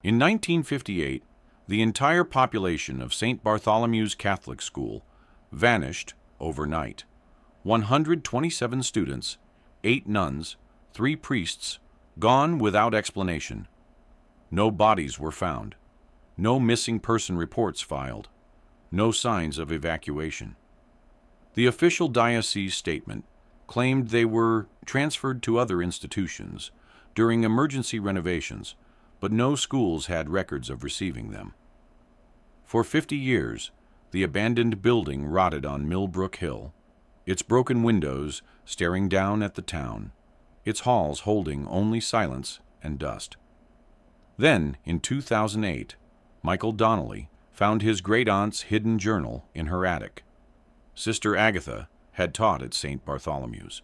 In 1958, the entire population of St. Bartholomew's Catholic School vanished overnight. 127 students, 8 nuns, 3 priests, gone without explanation. No bodies were found. No missing person reports filed. No signs of evacuation. The official diocese statement claimed they were transferred to other institutions during emergency renovations, but no schools had records of receiving them. For 50 years, the abandoned building rotted on Millbrook Hill, its broken windows staring down at the town, its halls holding only silence and dust. Then, in 2008, Michael Donnelly found his great-aunt's hidden journal in her attic. Sister Agatha had taught at St. Bartholomew's.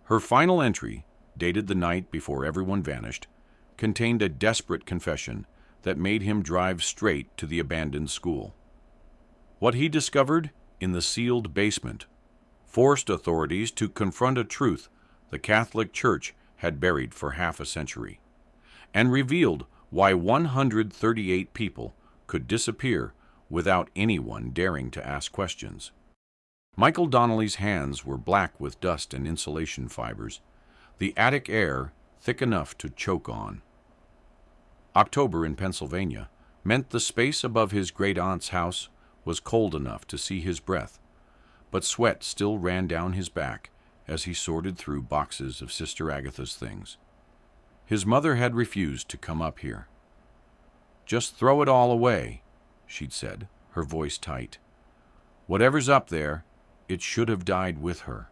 Her final entry, dated the night before everyone vanished, contained a desperate confession that made him drive straight to the abandoned school. What he discovered in the sealed basement forced authorities to confront a truth the Catholic Church had buried for half a century, and revealed why 138 people could disappear without anyone daring to ask questions. Michael Donnelly's hands were black with dust and insulation fibers, the attic air thick enough to choke on. October in Pennsylvania meant the space above his great-aunt's house was cold enough to see his breath, but sweat still ran down his back as he sorted through boxes of Sister Agatha's things. His mother had refused to come up here. "Just throw it all away," she'd said, her voice tight. "Whatever's up there, it should have died with her."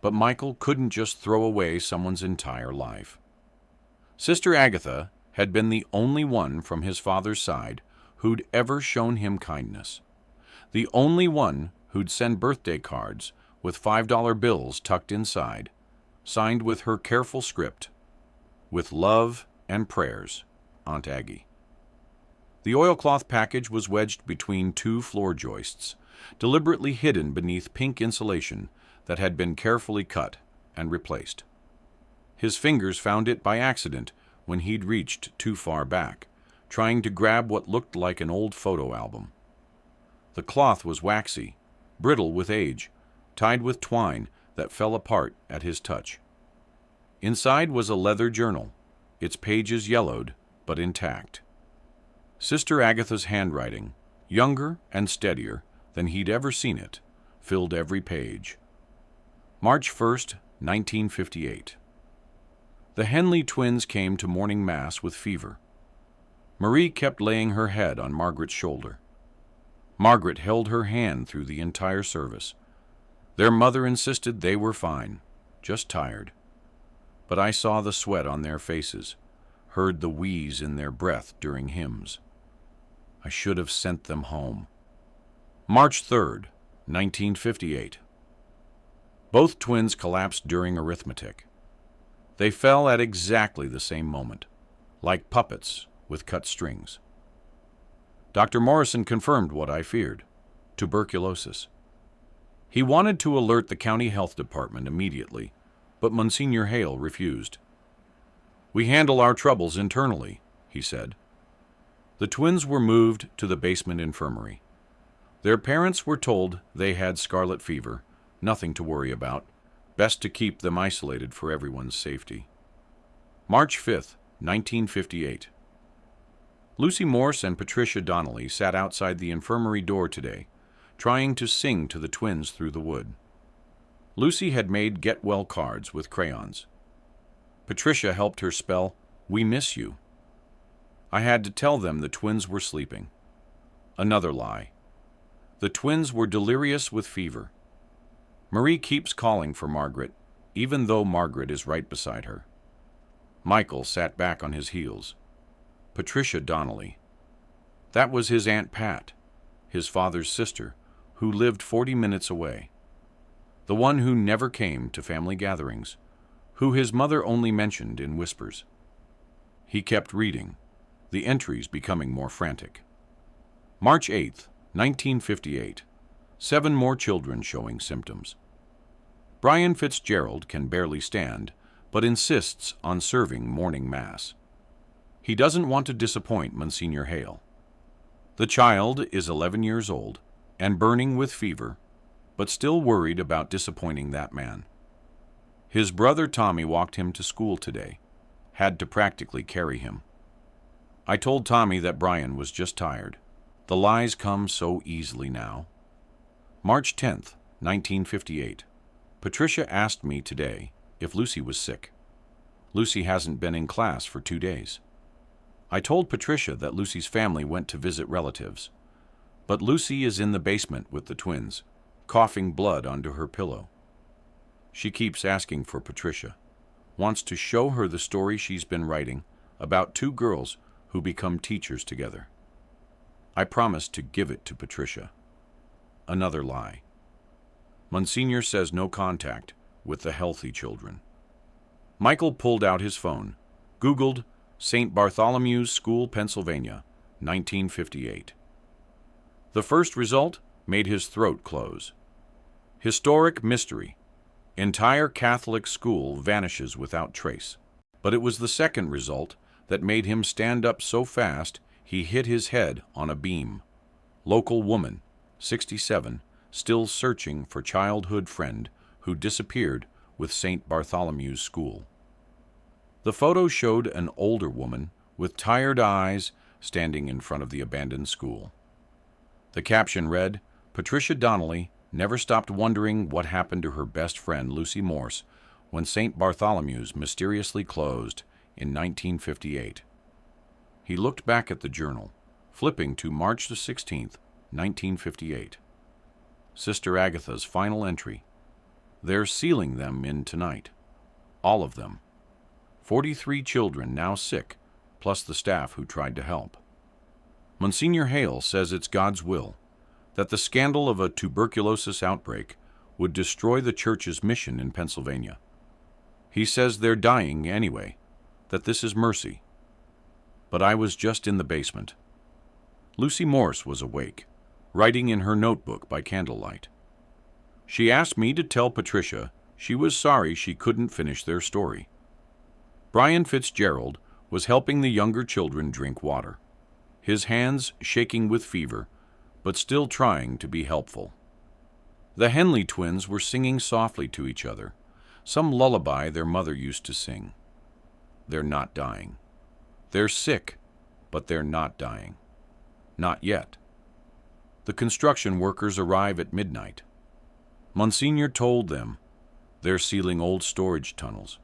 But Michael couldn't just throw away someone's entire life. Sister Agatha had been the only one from his father's side who'd ever shown him kindness, the only one who'd send birthday cards with $5 bills tucked inside, signed with her careful script, "With love and prayers, Aunt Aggie." The oilcloth package was wedged between 2 floor joists, deliberately hidden beneath pink insulation that had been carefully cut and replaced. His fingers found it by accident when he'd reached too far back, trying to grab what looked like an old photo album. The cloth was waxy, brittle with age, tied with twine that fell apart at his touch. Inside was a leather journal, its pages yellowed but intact. Sister Agatha's handwriting, younger and steadier than he'd ever seen it, filled every page. March 1st, 1958. The Henley twins came to morning mass with fever. Marie kept laying her head on Margaret's shoulder. Margaret held her hand through the entire service. Their mother insisted they were fine, just tired. But I saw the sweat on their faces, heard the wheeze in their breath during hymns. I should have sent them home. March 3rd, 1958. Both twins collapsed during arithmetic. They fell at exactly the same moment, like puppets with cut strings. Dr. Morrison confirmed what I feared: tuberculosis. He wanted to alert the county health department immediately, but Monsignor Hale refused. "We handle our troubles internally," he said. The twins were moved to the basement infirmary. Their parents were told they had scarlet fever, nothing to worry about, best to keep them isolated for everyone's safety. March 5th, 1958. Lucy Morse and Patricia Donnelly sat outside the infirmary door today, trying to sing to the twins through the wood. Lucy had made get-well cards with crayons. Patricia helped her spell, "We miss you." I had to tell them the twins were sleeping. Another lie. The twins were delirious with fever. Marie keeps calling for Margaret, even though Margaret is right beside her. Michael sat back on his heels. Patricia Donnelly. That was his Aunt Pat, his father's sister, who lived 40 minutes away. The one who never came to family gatherings, who his mother only mentioned in whispers. He kept reading, the entries becoming more frantic. March 8th, 1958. 7 more children showing symptoms. Brian Fitzgerald can barely stand, but insists on serving morning mass. He doesn't want to disappoint Monsignor Hale. The child is 11 years old and burning with fever, but still worried about disappointing that man. His brother Tommy walked him to school today, had to practically carry him. I told Tommy that Brian was just tired. The lies come so easily now. March 10th, 1958. Patricia asked me today if Lucy was sick. Lucy hasn't been in class for 2 days. I told Patricia that Lucy's family went to visit relatives, but Lucy is in the basement with the twins, coughing blood onto her pillow. She keeps asking for Patricia, wants to show her the story she's been writing about 2 girls who become teachers together. I promised to give it to Patricia. Another lie. Monsignor says no contact with the healthy children. Michael pulled out his phone, Googled St. Bartholomew's School, Pennsylvania, 1958. The first result made his throat close. Historic mystery. Entire Catholic school vanishes without trace. But it was the second result that made him stand up so fast he hit his head on a beam. Local woman, 67, still searching for childhood friend who disappeared with St. Bartholomew's School. The photo showed an older woman with tired eyes standing in front of the abandoned school. The caption read, "Patricia Donnelly never stopped wondering what happened to her best friend Lucy Morse when St. Bartholomew's mysteriously closed in 1958. He looked back at the journal, flipping to March the 16th, 1958. Sister Agatha's final entry. They're sealing them in tonight. All of them. 43 children now sick, plus the staff who tried to help. Monsignor Hale says it's God's will that the scandal of a tuberculosis outbreak would destroy the church's mission in Pennsylvania. He says they're dying anyway, that this is mercy. But I was just in the basement. Lucy Morse was awake, writing in her notebook by candlelight. She asked me to tell Patricia she was sorry she couldn't finish their story. Brian Fitzgerald was helping the younger children drink water, his hands shaking with fever, but still trying to be helpful. The Henley twins were singing softly to each other, some lullaby their mother used to sing. They're not dying. They're sick, but they're not dying. Not yet. The construction workers arrive at midnight. Monsignor told them they're sealing old storage tunnels.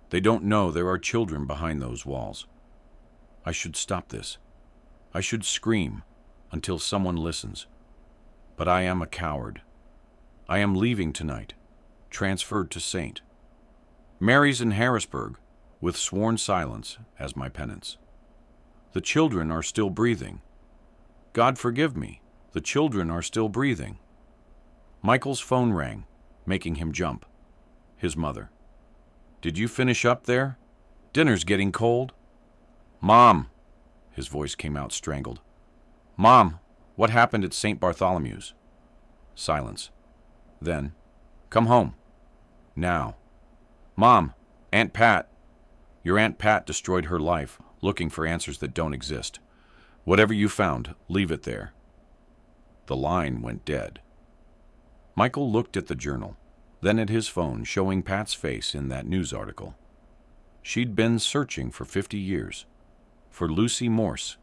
They don't know there are children behind those walls. I should stop this. I should scream until someone listens. But I am a coward. I am leaving tonight, transferred to St. Mary's in Harrisburg, with sworn silence as my penance. The children are still breathing. God forgive me, the children are still breathing. Michael's phone rang, making him jump. His mother. Did you finish up there? Dinner's getting cold. Mom, his voice came out strangled. Mom, what happened at St. Bartholomew's? Silence. Then, come home. Now. Mom, Aunt Pat. Your Aunt Pat destroyed her life, looking for answers that don't exist. Whatever you found, leave it there. The line went dead. Michael looked at the journal, then at his phone, showing Pat's face in that news article. She'd been searching for 50 years. For Lucy Morse,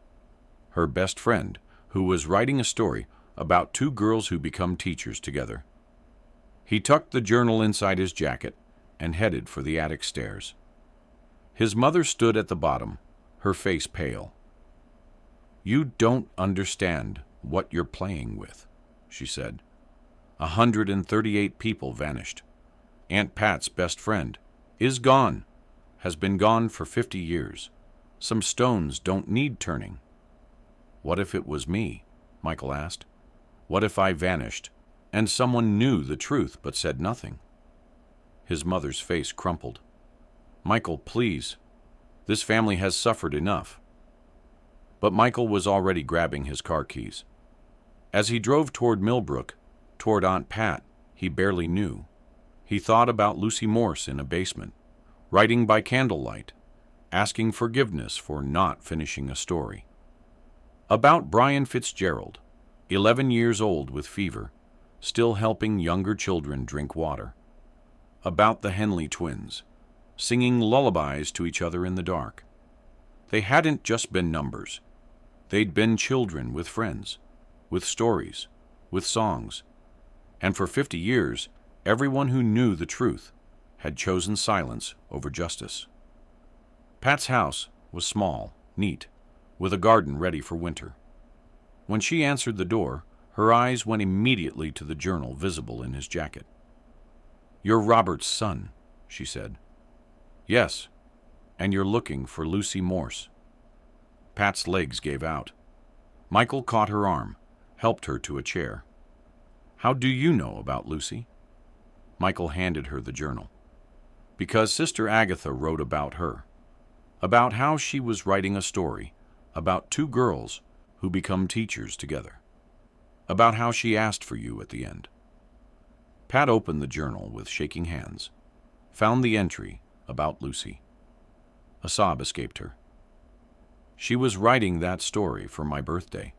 her best friend, who was writing a story about 2 girls who become teachers together. He tucked the journal inside his jacket and headed for the attic stairs. His mother stood at the bottom, her face pale. You don't understand what you're playing with, she said. 138 people vanished. Aunt Pat's best friend is gone, has been gone for 50 years. Some stones don't need turning. What if it was me? Michael asked. What if I vanished, and someone knew the truth but said nothing? His mother's face crumpled. Michael, please. This family has suffered enough. But Michael was already grabbing his car keys. As he drove toward Millbrook, toward Aunt Pat, he barely knew. He thought about Lucy Morse in a basement, writing by candlelight, asking forgiveness for not finishing a story. About Brian Fitzgerald, 11 years old with fever, still helping younger children drink water. About the Henley twins, singing lullabies to each other in the dark. They hadn't just been numbers. They'd been children with friends, with stories, with songs. And for 50 years, everyone who knew the truth had chosen silence over justice. Pat's house was small, neat, with a garden ready for winter. When she answered the door, her eyes went immediately to the journal visible in his jacket. "You're Robert's son," she said. "Yes, and you're looking for Lucy Morse." Pat's legs gave out. Michael caught her arm, helped her to a chair. "How do you know about Lucy?" Michael handed her the journal. "Because Sister Agatha wrote about her, about how she was writing a story about two girls who become teachers together, about how she asked for you at the end." Pat opened the journal with shaking hands, found the entry about Lucy. A sob escaped her. "She was writing that story for my birthday,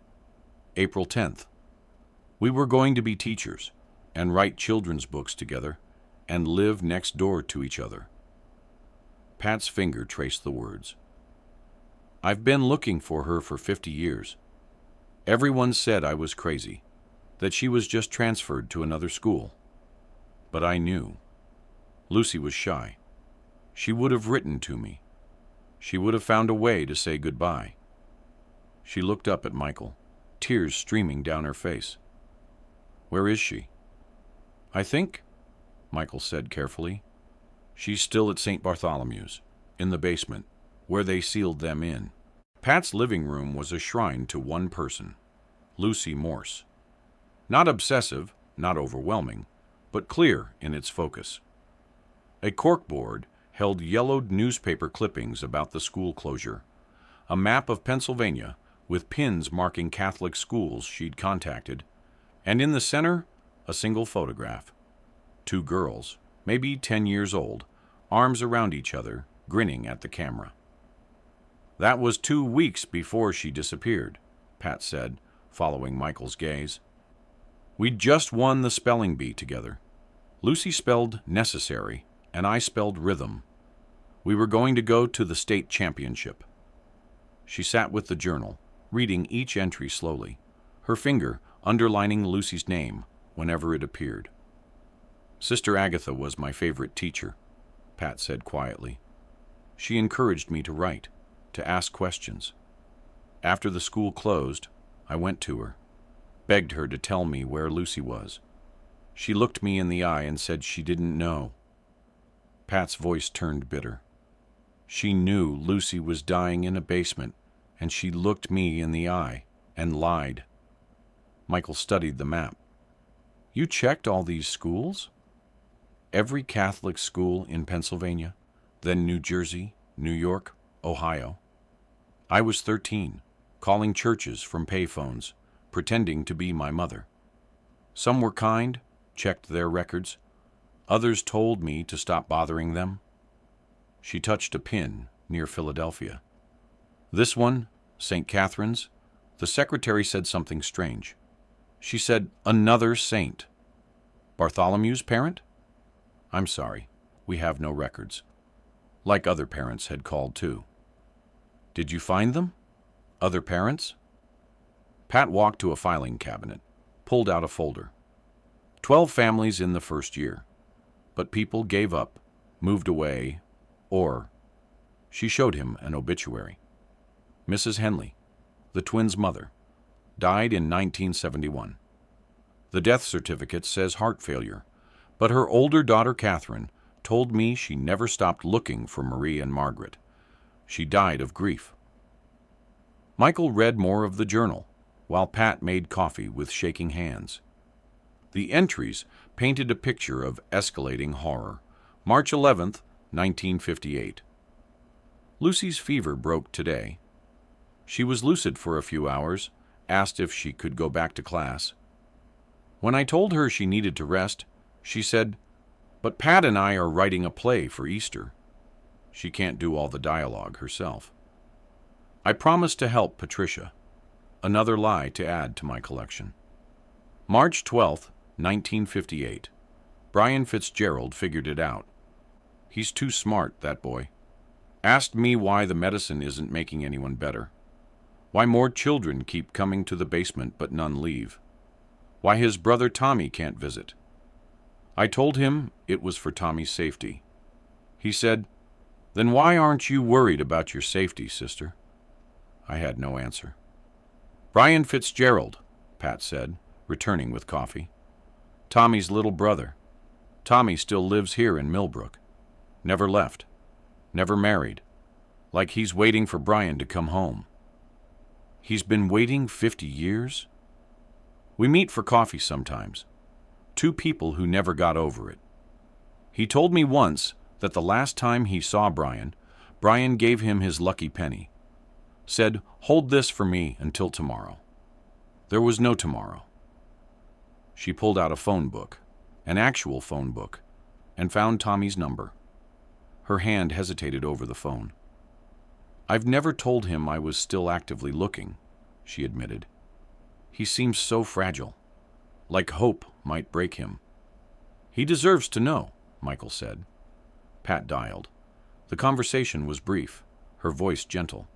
April 10th. We were going to be teachers and write children's books together and live next door to each other." Pat's finger traced the words. "I've been looking for her for 50 years. Everyone said I was crazy, that she was just transferred to another school. But I knew. Lucy was shy. She would have written to me. She would have found a way to say goodbye." She looked up at Michael, tears streaming down her face. "Where is she?" "I think," Michael said carefully, "she's still at St. Bartholomew's, in the basement, where they sealed them in." Pat's living room was a shrine to one person, Lucy Morse. Not obsessive, not overwhelming, but clear in its focus. A corkboard held yellowed newspaper clippings about the school closure, a map of Pennsylvania with pins marking Catholic schools she'd contacted, and in the center, a single photograph. Two girls, maybe 10 years old, arms around each other, grinning at the camera. "That was 2 weeks before she disappeared," Pat said, following Michael's gaze. "We'd just won the spelling bee together. Lucy spelled necessary, and I spelled rhythm. We were going to go to the state championship." She sat with the journal, reading each entry slowly, her finger underlining Lucy's name whenever it appeared. "Sister Agatha was my favorite teacher," Pat said quietly. "She encouraged me to write, to ask questions. After the school closed, I went to her, begged her to tell me where Lucy was. She looked me in the eye and said she didn't know." Pat's voice turned bitter. "She knew Lucy was dying in a basement, and she looked me in the eye and lied." Michael studied the map. "You checked all these schools?" "Every Catholic school in Pennsylvania, then New Jersey, New York, Ohio. I was 13, calling churches from payphones, pretending to be my mother. Some were kind, checked their records. Others told me to stop bothering them." She touched a pin near Philadelphia. "This one, St. Catherine's, the secretary said something strange. She said, 'Another saint.' Bartholomew's parent? I'm sorry, we have no records." Like other parents had called too. "Did you find them? Other parents?" Pat walked to a filing cabinet, pulled out a folder. 12 families in the first year. But people gave up, moved away, or... She showed him an obituary. Mrs. Henley, the twins' mother, died in 1971. The death certificate says heart failure, but her older daughter Catherine told me she never stopped looking for Marie and Margaret. She died of grief. Michael read more of the journal, while Pat made coffee with shaking hands. The entries painted a picture of escalating horror. March 11th, 1958. Lucy's fever broke today. She was lucid for a few hours, asked if she could go back to class. When I told her she needed to rest, she said, "But Pat and I are writing a play for Easter." She can't do all the dialogue herself. I promised to help Patricia. Another lie to add to my collection. March 12, 1958. Brian Fitzgerald figured it out. He's too smart, that boy. Asked me why the medicine isn't making anyone better. Why more children keep coming to the basement but none leave. Why his brother Tommy can't visit. I told him it was for Tommy's safety. He said, "Then why aren't you worried about your safety, sister?" I had no answer. Brian Fitzgerald, Pat said, returning with coffee. Tommy's little brother. Tommy still lives here in Millbrook. Never left. Never married. Like he's waiting for Brian to come home. He's been waiting 50 years? We meet for coffee sometimes. Two people who never got over it. He told me once that the last time he saw Brian, Brian gave him his lucky penny. Said, "Hold this for me until tomorrow." There was no tomorrow. She pulled out a phone book, an actual phone book, and found Tommy's number. Her hand hesitated over the phone. "I've never told him I was still actively looking," she admitted. "He seems so fragile, like hope might break him." "He deserves to know," Michael said. Pat dialed. The conversation was brief, her voice gentle.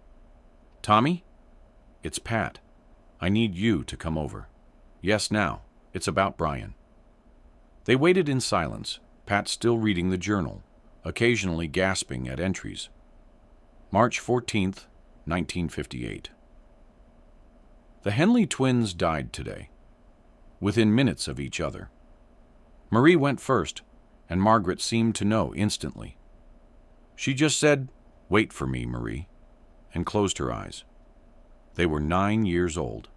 "Tommy? It's Pat. I need you to come over. Yes, now. It's about Brian." They waited in silence, Pat still reading the journal, occasionally gasping at entries. March 14th, 1958. The Henley twins died today, within minutes of each other. Marie went first, and Margaret seemed to know instantly. She just said, "Wait for me, Marie," and closed her eyes. They were 9 years old.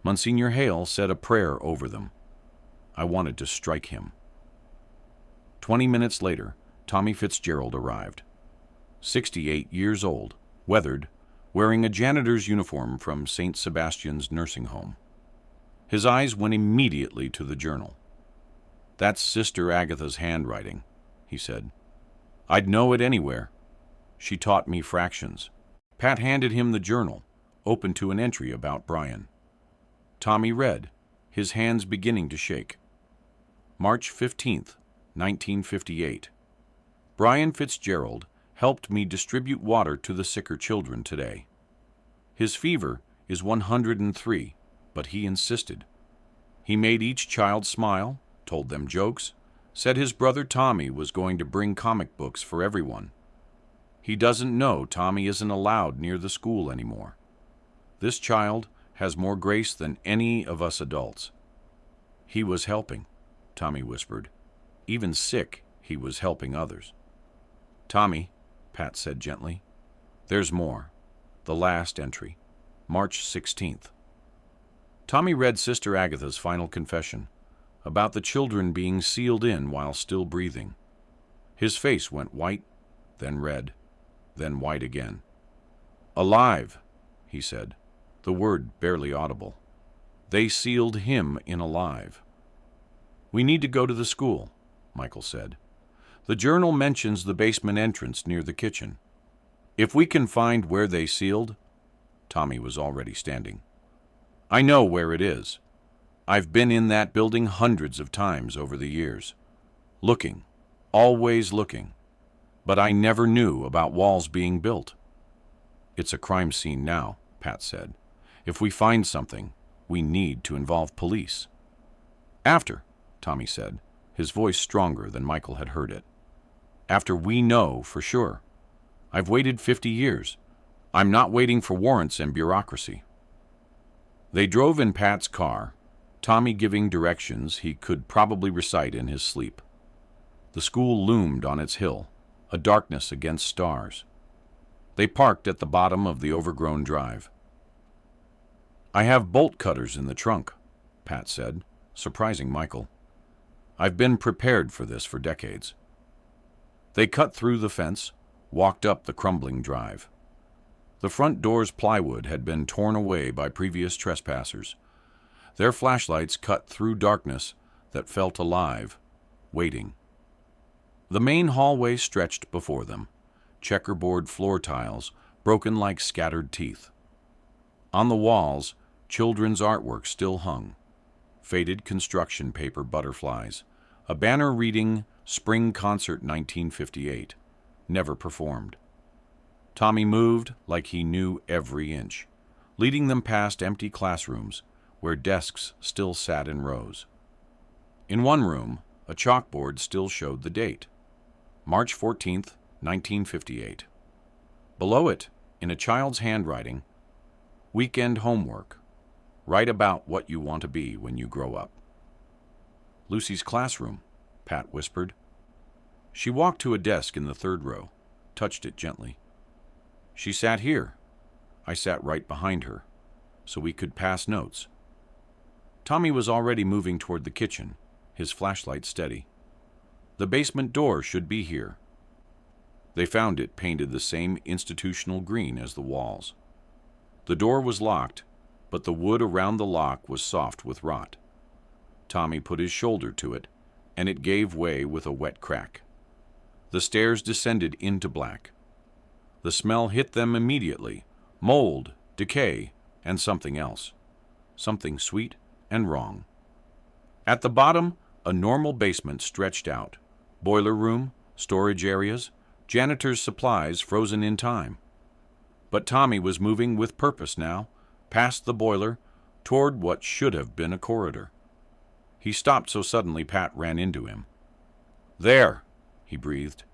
Monsignor Hale said a prayer over them. I wanted to strike him. 20 minutes later, Tommy Fitzgerald arrived. 68 years old, weathered, wearing a janitor's uniform from St. Sebastian's nursing home. His eyes went immediately to the journal. "That's Sister Agatha's handwriting," he said. "I'd know it anywhere. She taught me fractions." Pat handed him the journal, open to an entry about Brian. Tommy read, his hands beginning to shake. March 15th, 1958. Brian Fitzgerald helped me distribute water to the sicker children today. His fever is 103, but he insisted. He made each child smile, told them jokes, said his brother Tommy was going to bring comic books for everyone. He doesn't know Tommy isn't allowed near the school anymore. This child has more grace than any of us adults. He was helping, Tommy whispered. Even sick, he was helping others. "Tommy," Pat said gently, "there's more." The last entry, March 16th. Tommy read Sister Agatha's final confession about the children being sealed in while still breathing. His face went white, then red, then white again. "Alive," he said, the word barely audible. "They sealed him in alive." "We need to go to the school," Michael said. "The journal mentions the basement entrance near the kitchen. If we can find where they sealed..." Tommy was already standing. "I know where it is. I've been in that building hundreds of times over the years. Looking, always looking. But I never knew about walls being built." "It's a crime scene now," Pat said. "If we find something, we need to involve police." "After," Tommy said, his voice stronger than Michael had heard it. "After we know for sure. I've waited 50 years. I'm not waiting for warrants and bureaucracy." They drove in Pat's car, Tommy giving directions he could probably recite in his sleep. The school loomed on its hill, a darkness against stars. They parked at the bottom of the overgrown drive. "I have bolt cutters in the trunk," Pat said, surprising Michael. "I've been prepared for this for decades." They cut through the fence, walked up the crumbling drive. The front door's plywood had been torn away by previous trespassers. Their flashlights cut through darkness that felt alive, waiting. The main hallway stretched before them, checkerboard floor tiles broken like scattered teeth. On the walls, children's artwork still hung. Faded construction paper butterflies, a banner reading Spring Concert 1958, never performed. Tommy moved like he knew every inch, leading them past empty classrooms where desks still sat in rows. In one room, a chalkboard still showed the date, March 14th, 1958. Below it, in a child's handwriting, weekend homework. Write about what you want to be when you grow up. Lucy's classroom, Pat whispered. She walked to a desk in the third row, touched it gently. She sat here. I sat right behind her, so we could pass notes. Tommy was already moving toward the kitchen, his flashlight steady. The basement door should be here. They found it painted the same institutional green as the walls. The door was locked, but the wood around the lock was soft with rot. Tommy put his shoulder to it, and it gave way with a wet crack. The stairs descended into black. The smell hit them immediately, mold, decay, and something else. Something sweet and wrong. At the bottom, a normal basement stretched out. Boiler room, storage areas, janitor's supplies frozen in time. But Tommy was moving with purpose now, past the boiler, toward what should have been a corridor. He stopped so suddenly Pat ran into him. There, he breathed.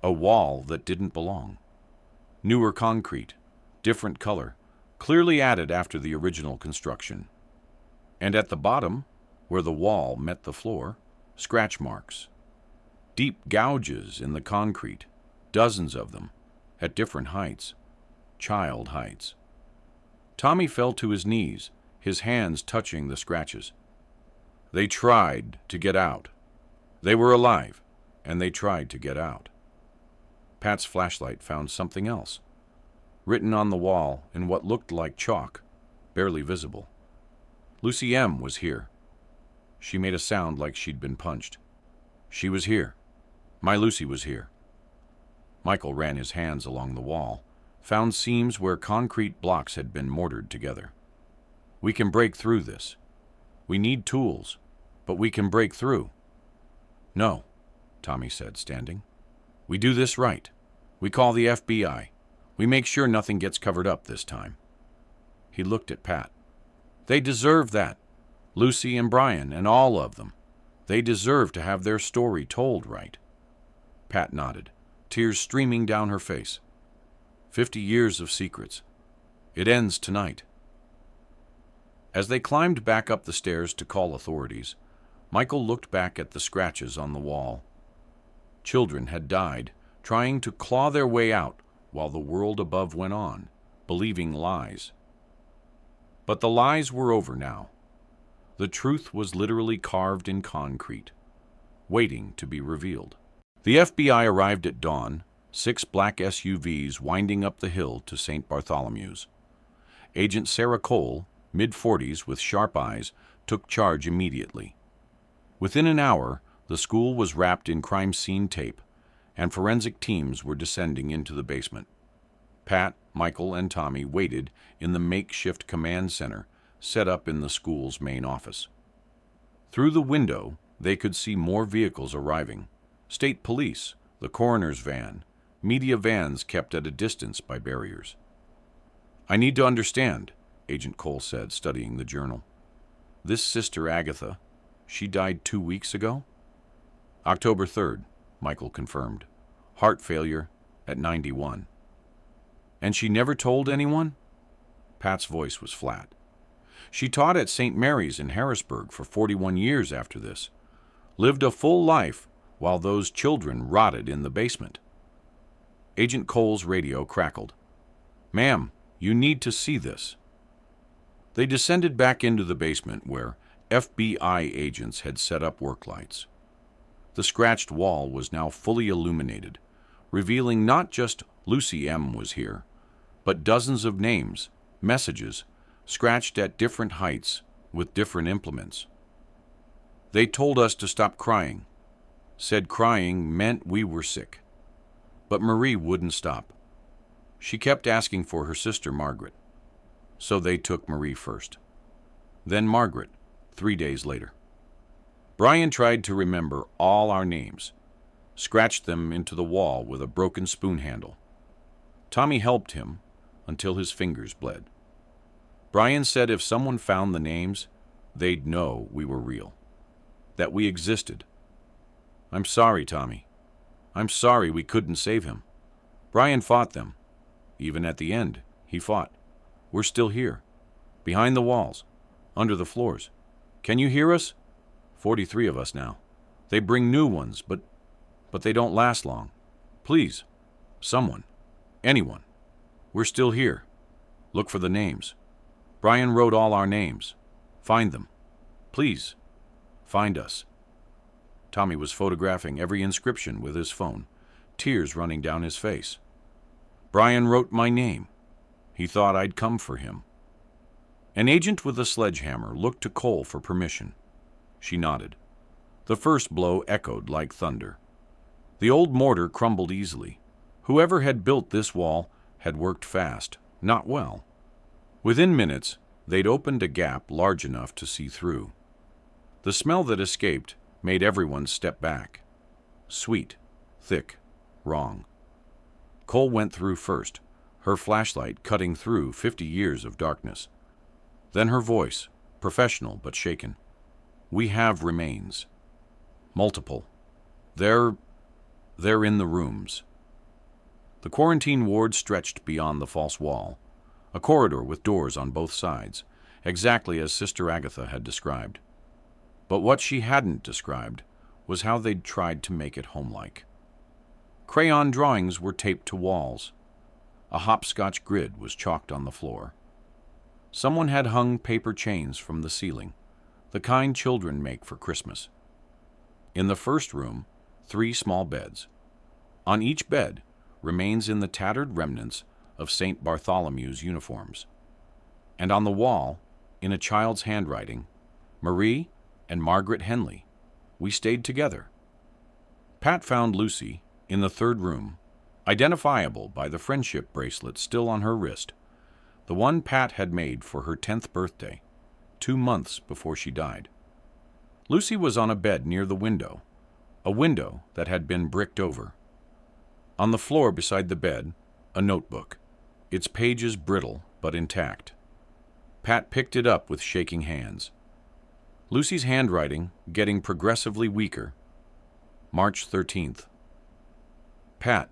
A wall that didn't belong. Newer concrete, different color, clearly added after the original construction. And at the bottom, where the wall met the floor, scratch marks. Deep gouges in the concrete, dozens of them, at different heights, child heights. Tommy fell to his knees, his hands touching the scratches. They tried to get out. They were alive, and they tried to get out. Pat's flashlight found something else, written on the wall in what looked like chalk, barely visible. Lucy M. was here. She made a sound like she'd been punched. She was here. My Lucy was here. Michael ran his hands along the wall, found seams where concrete blocks had been mortared together. We can break through this. We need tools, but we can break through. No, Tommy said, standing. We do this right. We call the FBI. We make sure nothing gets covered up this time. He looked at Pat. They deserve that. Lucy and Brian and all of them. They deserve to have their story told right. Pat nodded, tears streaming down her face. 50 years of secrets. It ends tonight. As they climbed back up the stairs to call authorities, Michael looked back at the scratches on the wall. Children had died, trying to claw their way out while the world above went on, believing lies. But the lies were over now. The truth was literally carved in concrete, waiting to be revealed. The FBI arrived at dawn, 6 black SUVs winding up the hill to St. Bartholomew's. Agent Sarah Cole, mid-40s with sharp eyes, took charge immediately. Within an hour, the school was wrapped in crime scene tape, and forensic teams were descending into the basement. Pat, Michael, and Tommy waited in the makeshift command center set up in the school's main office. Through the window, they could see more vehicles arriving. State police, the coroner's van, media vans kept at a distance by barriers. I need to understand, Agent Cole said, studying the journal. This Sister Agatha, she died 2 weeks ago? October 3rd, Michael confirmed. Heart failure at 91. And she never told anyone? Pat's voice was flat. She taught at St. Mary's in Harrisburg for 41 years after this. Lived a full life while those children rotted in the basement. Agent Cole's radio crackled. Ma'am, you need to see this. They descended back into the basement where FBI agents had set up work lights. The scratched wall was now fully illuminated, revealing not just Lucy M. was here, but dozens of names, messages, scratched at different heights with different implements. They told us to stop crying, said crying meant we were sick. But Marie wouldn't stop. She kept asking for her sister Margaret. So they took Marie first. Then Margaret, 3 days later. Brian tried to remember all our names, scratched them into the wall with a broken spoon handle. Tommy helped him until his fingers bled. Brian said if someone found the names, they'd know we were real, that we existed. I'm sorry, Tommy. I'm sorry we couldn't save him. Brian fought them. Even at the end, he fought. We're still here, behind the walls, under the floors. Can you hear us? 43 of us now. They bring new ones, but they don't last long. Please, someone, anyone. We're still here. Look for the names. Brian wrote all our names. Find them. Please, find us. Tommy was photographing every inscription with his phone, tears running down his face. Brian wrote my name. He thought I'd come for him. An agent with a sledgehammer looked to Cole for permission. She nodded. The first blow echoed like thunder. The old mortar crumbled easily. Whoever had built this wall had worked fast, not well. Within minutes, they'd opened a gap large enough to see through. The smell that escaped made everyone step back. Sweet, thick, wrong. Cole went through first, her flashlight cutting through 50 years of darkness. Then her voice, professional but shaken. We have remains. Multiple. They're in the rooms. The quarantine ward stretched beyond the false wall, a corridor with doors on both sides, exactly as Sister Agatha had described. But what she hadn't described was how they'd tried to make it homelike. Crayon drawings were taped to walls. A hopscotch grid was chalked on the floor. Someone had hung paper chains from the ceiling, the kind children make for Christmas. In the first room, 3 small beds. On each bed, remains in the tattered remnants of St. Bartholomew's uniforms. And on the wall, in a child's handwriting, Marie and Margaret Henley. We stayed together. Pat found Lucy in the third room, identifiable by the friendship bracelet still on her wrist, the one Pat had made for her 10th birthday, 2 months before she died. Lucy was on a bed near the window, a window that had been bricked over. On the floor beside the bed, a notebook, its pages brittle but intact. Pat picked it up with shaking hands. Lucy's handwriting getting progressively weaker. March 13th. Pat,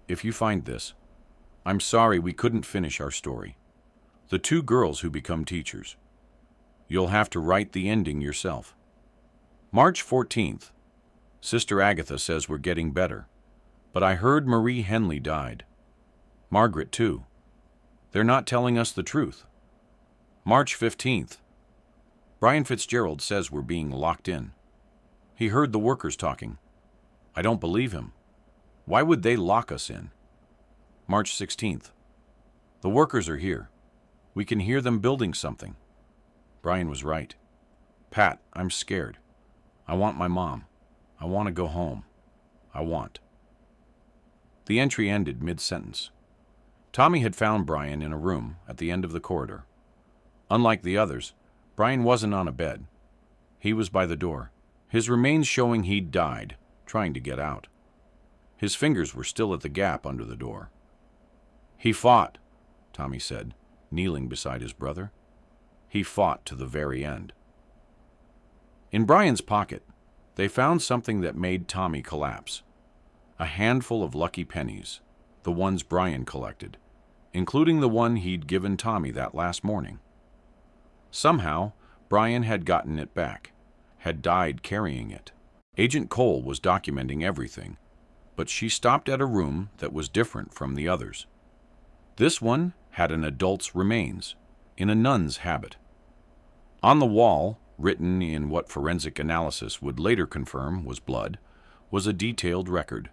if you find this, I'm sorry we couldn't finish our story. The 2 girls who become teachers. You'll have to write the ending yourself. March 14th. Sister Agatha says we're getting better, but I heard Marie Henley died. Margaret, too. They're not telling us the truth. March 15th. Brian Fitzgerald says we're being locked in. He heard the workers talking. I don't believe him. Why would they lock us in? March 16th. The workers are here. We can hear them building something. Brian was right. Pat, I'm scared. I want my mom. I want to go home. I want. The entry ended mid-sentence. Tommy had found Brian in a room at the end of the corridor. Unlike the others, Brian wasn't on a bed. He was by the door, his remains showing he'd died, trying to get out. His fingers were still at the gap under the door. He fought, Tommy said, kneeling beside his brother. He fought to the very end. In Brian's pocket, they found something that made Tommy collapse. A handful of lucky pennies, the ones Brian collected, including the one he'd given Tommy that last morning. Somehow, Brian had gotten it back, had died carrying it. Agent Cole was documenting everything, but she stopped at a room that was different from the others. This one had an adult's remains, in a nun's habit. On the wall, written in what forensic analysis would later confirm was blood, was a detailed record.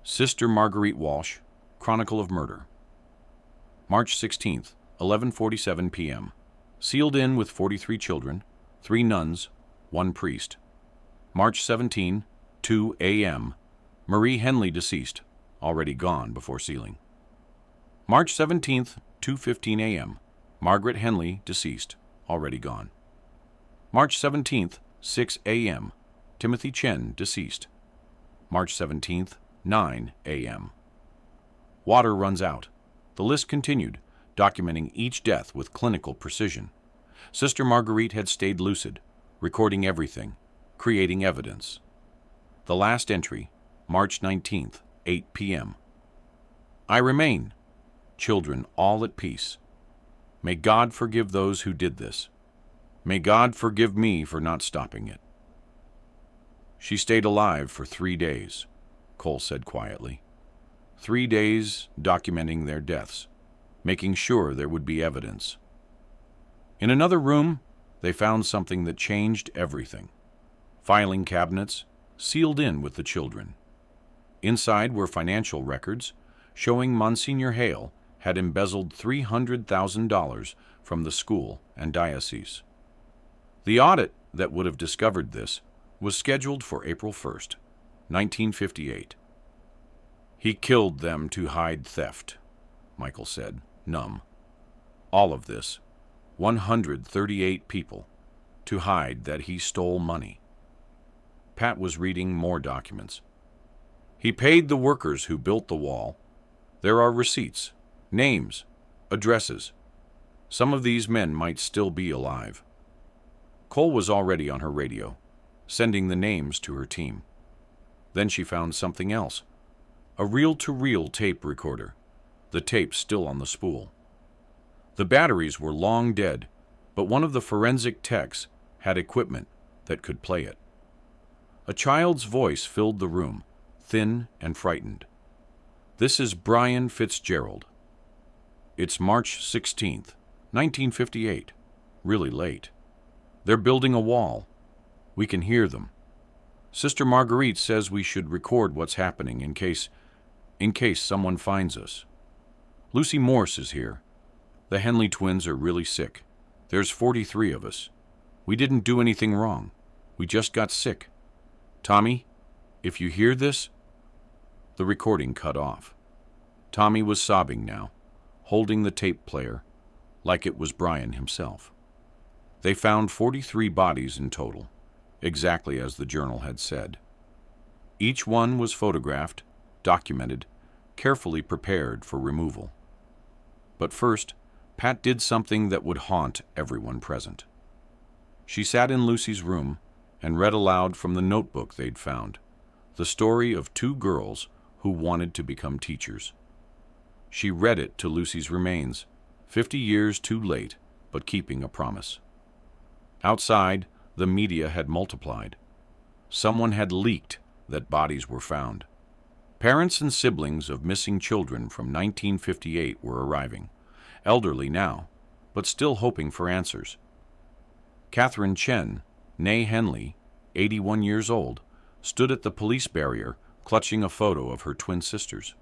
Sister Marguerite Walsh, Chronicle of Murder. March 16th, 11:47 p.m. Sealed in with 43 children, 3 nuns, 1 priest. March 17, 2 a.m. Marie Henley deceased, already gone before sealing. March 17th, 2:15 a.m., Margaret Henley, deceased, already gone. March 17th, 6 a.m., Timothy Chen, deceased. March 17th, 9 a.m. Water runs out. The list continued, documenting each death with clinical precision. Sister Marguerite had stayed lucid, recording everything, creating evidence. The last entry, March 19th, 8 p.m. I remain, children all at peace. May God forgive those who did this. May God forgive me for not stopping it. She stayed alive for 3 days, Cole said quietly. 3 days documenting their deaths, making sure there would be evidence. In another room, they found something that changed everything. Filing cabinets, sealed in with the children. Inside were financial records showing Monsignor Hale had embezzled $300,000 from the school and diocese. The audit that would have discovered this was scheduled for April 1st, 1958. He killed them to hide theft, Michael said, numb. All of this, 138 people, to hide that he stole money. Pat was reading more documents. He paid the workers who built the wall. There are receipts, names, addresses. Some of these men might still be alive. Cole was already on her radio, sending the names to her team. Then she found something else, a reel-to-reel tape recorder, the tape still on the spool. The batteries were long dead, but one of the forensic techs had equipment that could play it. A child's voice filled the room, thin and frightened. This is Brian Fitzgerald. It's March 16th, 1958, really late. They're building a wall. We can hear them. Sister Marguerite says we should record what's happening in case someone finds us. Lucy Morse is here. The Henley twins are really sick. There's 43 of us. We didn't do anything wrong. We just got sick. Tommy, if you hear this... The recording cut off. Tommy was sobbing now, holding the tape player, like it was Brian himself. They found 43 bodies in total, exactly as the journal had said. Each one was photographed, documented, carefully prepared for removal. But first, Pat did something that would haunt everyone present. She sat in Lucy's room and read aloud from the notebook they'd found, the story of 2 girls who wanted to become teachers. She read it to Lucy's remains, 50 years too late, but keeping a promise. Outside, the media had multiplied. Someone had leaked that bodies were found. Parents and siblings of missing children from 1958 were arriving, elderly now, but still hoping for answers. Catherine Chen, née Henley, 81 years old, stood at the police barrier, clutching a photo of her twin sisters.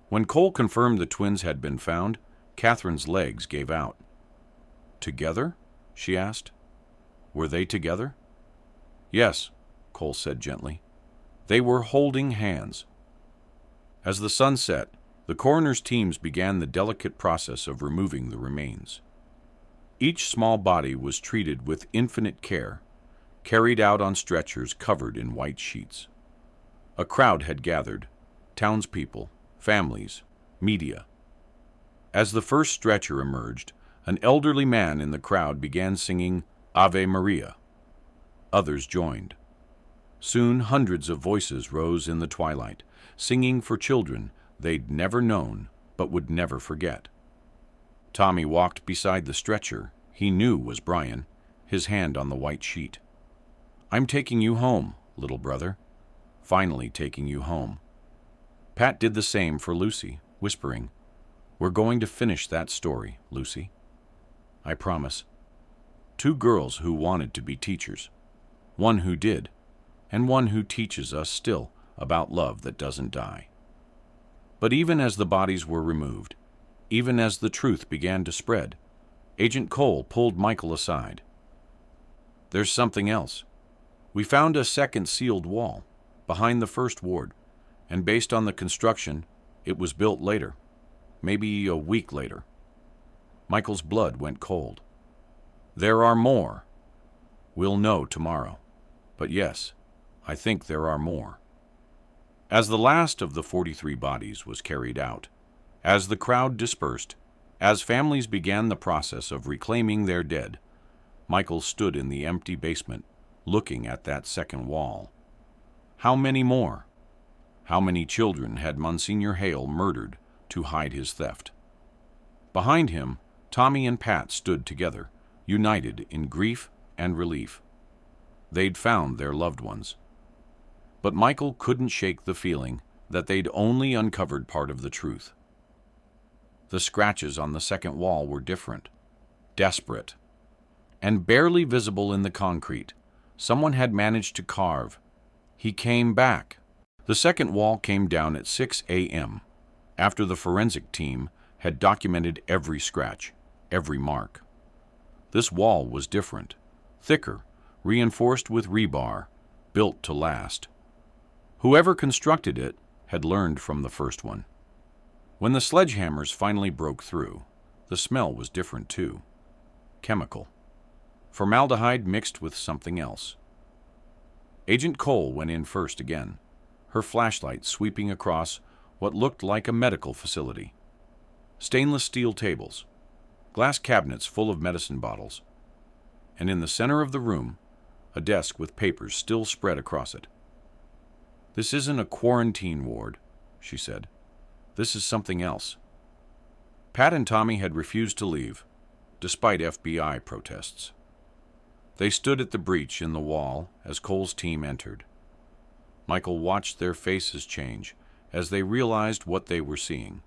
When Cole confirmed the twins had been found, Catherine's legs gave out. Together? She asked. Were they together? Yes, Cole said gently. They were holding hands. As the sun set, the coroner's teams began the delicate process of removing the remains. Each small body was treated with infinite care, carried out on stretchers covered in white sheets. A crowd had gathered, townspeople, families, media. As the first stretcher emerged, an elderly man in the crowd began singing Ave Maria. Others joined. Soon hundreds of voices rose in the twilight, singing for children they'd never known but would never forget. Tommy walked beside the stretcher he knew was Brian, his hand on the white sheet. I'm taking you home, little brother. Finally taking you home. Pat did the same for Lucy, whispering, We're going to finish that story, Lucy. I promise. 2 girls who wanted to be teachers. One who did, and one who teaches us still about love that doesn't die. But even as the bodies were removed, even as the truth began to spread, Agent Cole pulled Michael aside. There's something else. We found a second sealed wall, behind the first ward, and based on the construction, it was built later, maybe a week later. Michael's blood went cold. There are more. We'll know tomorrow. But yes, I think there are more. As the last of the 43 bodies was carried out, as the crowd dispersed, as families began the process of reclaiming their dead, Michael stood in the empty basement, looking at that second wall. How many more? How many children had Monsignor Hale murdered to hide his theft? Behind him, Tommy and Pat stood together, united in grief and relief. They'd found their loved ones. But Michael couldn't shake the feeling that they'd only uncovered part of the truth. The scratches on the second wall were different, desperate, and barely visible in the concrete. Someone had managed to carve. He came back. The second wall came down at 6 a.m., after the forensic team had documented every scratch, every mark. This wall was different, thicker, reinforced with rebar, built to last. Whoever constructed it had learned from the first one. When the sledgehammers finally broke through, the smell was different too. Chemical. Formaldehyde mixed with something else. Agent Cole went in first again, her flashlight sweeping across what looked like a medical facility. Stainless steel tables, glass cabinets full of medicine bottles, and in the center of the room, a desk with papers still spread across it. "This isn't a quarantine ward," she said. "This is something else." Pat and Tommy had refused to leave, despite FBI protests. They stood at the breach in the wall as Cole's team entered. Michael watched their faces change as they realized what they were seeing.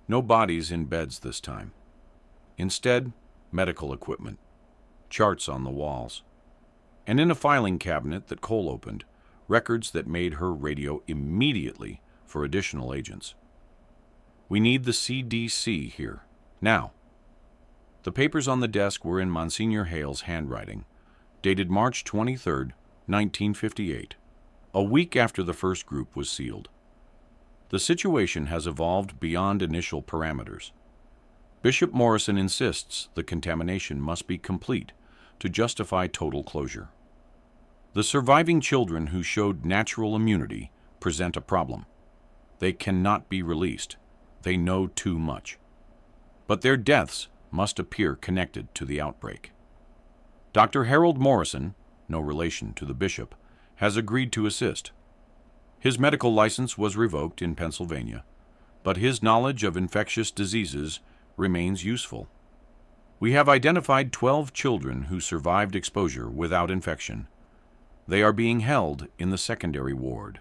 No bodies in beds this time. Instead, medical equipment, charts on the walls, and in a filing cabinet that Cole opened, records that made her radio immediately for additional agents. "We need the CDC here, now." The papers on the desk were in Monsignor Hale's handwriting, dated March 23, 1958, a week after the first group was sealed. "The situation has evolved beyond initial parameters. Bishop Morrison insists the contamination must be complete to justify total closure. The surviving children who showed natural immunity present a problem. They cannot be released. They know too much. But their deaths must appear connected to the outbreak. Dr. Harold Morrison, no relation to the bishop, has agreed to assist. His medical license was revoked in Pennsylvania, but his knowledge of infectious diseases remains useful. We have identified 12 children who survived exposure without infection. They are being held in the secondary ward."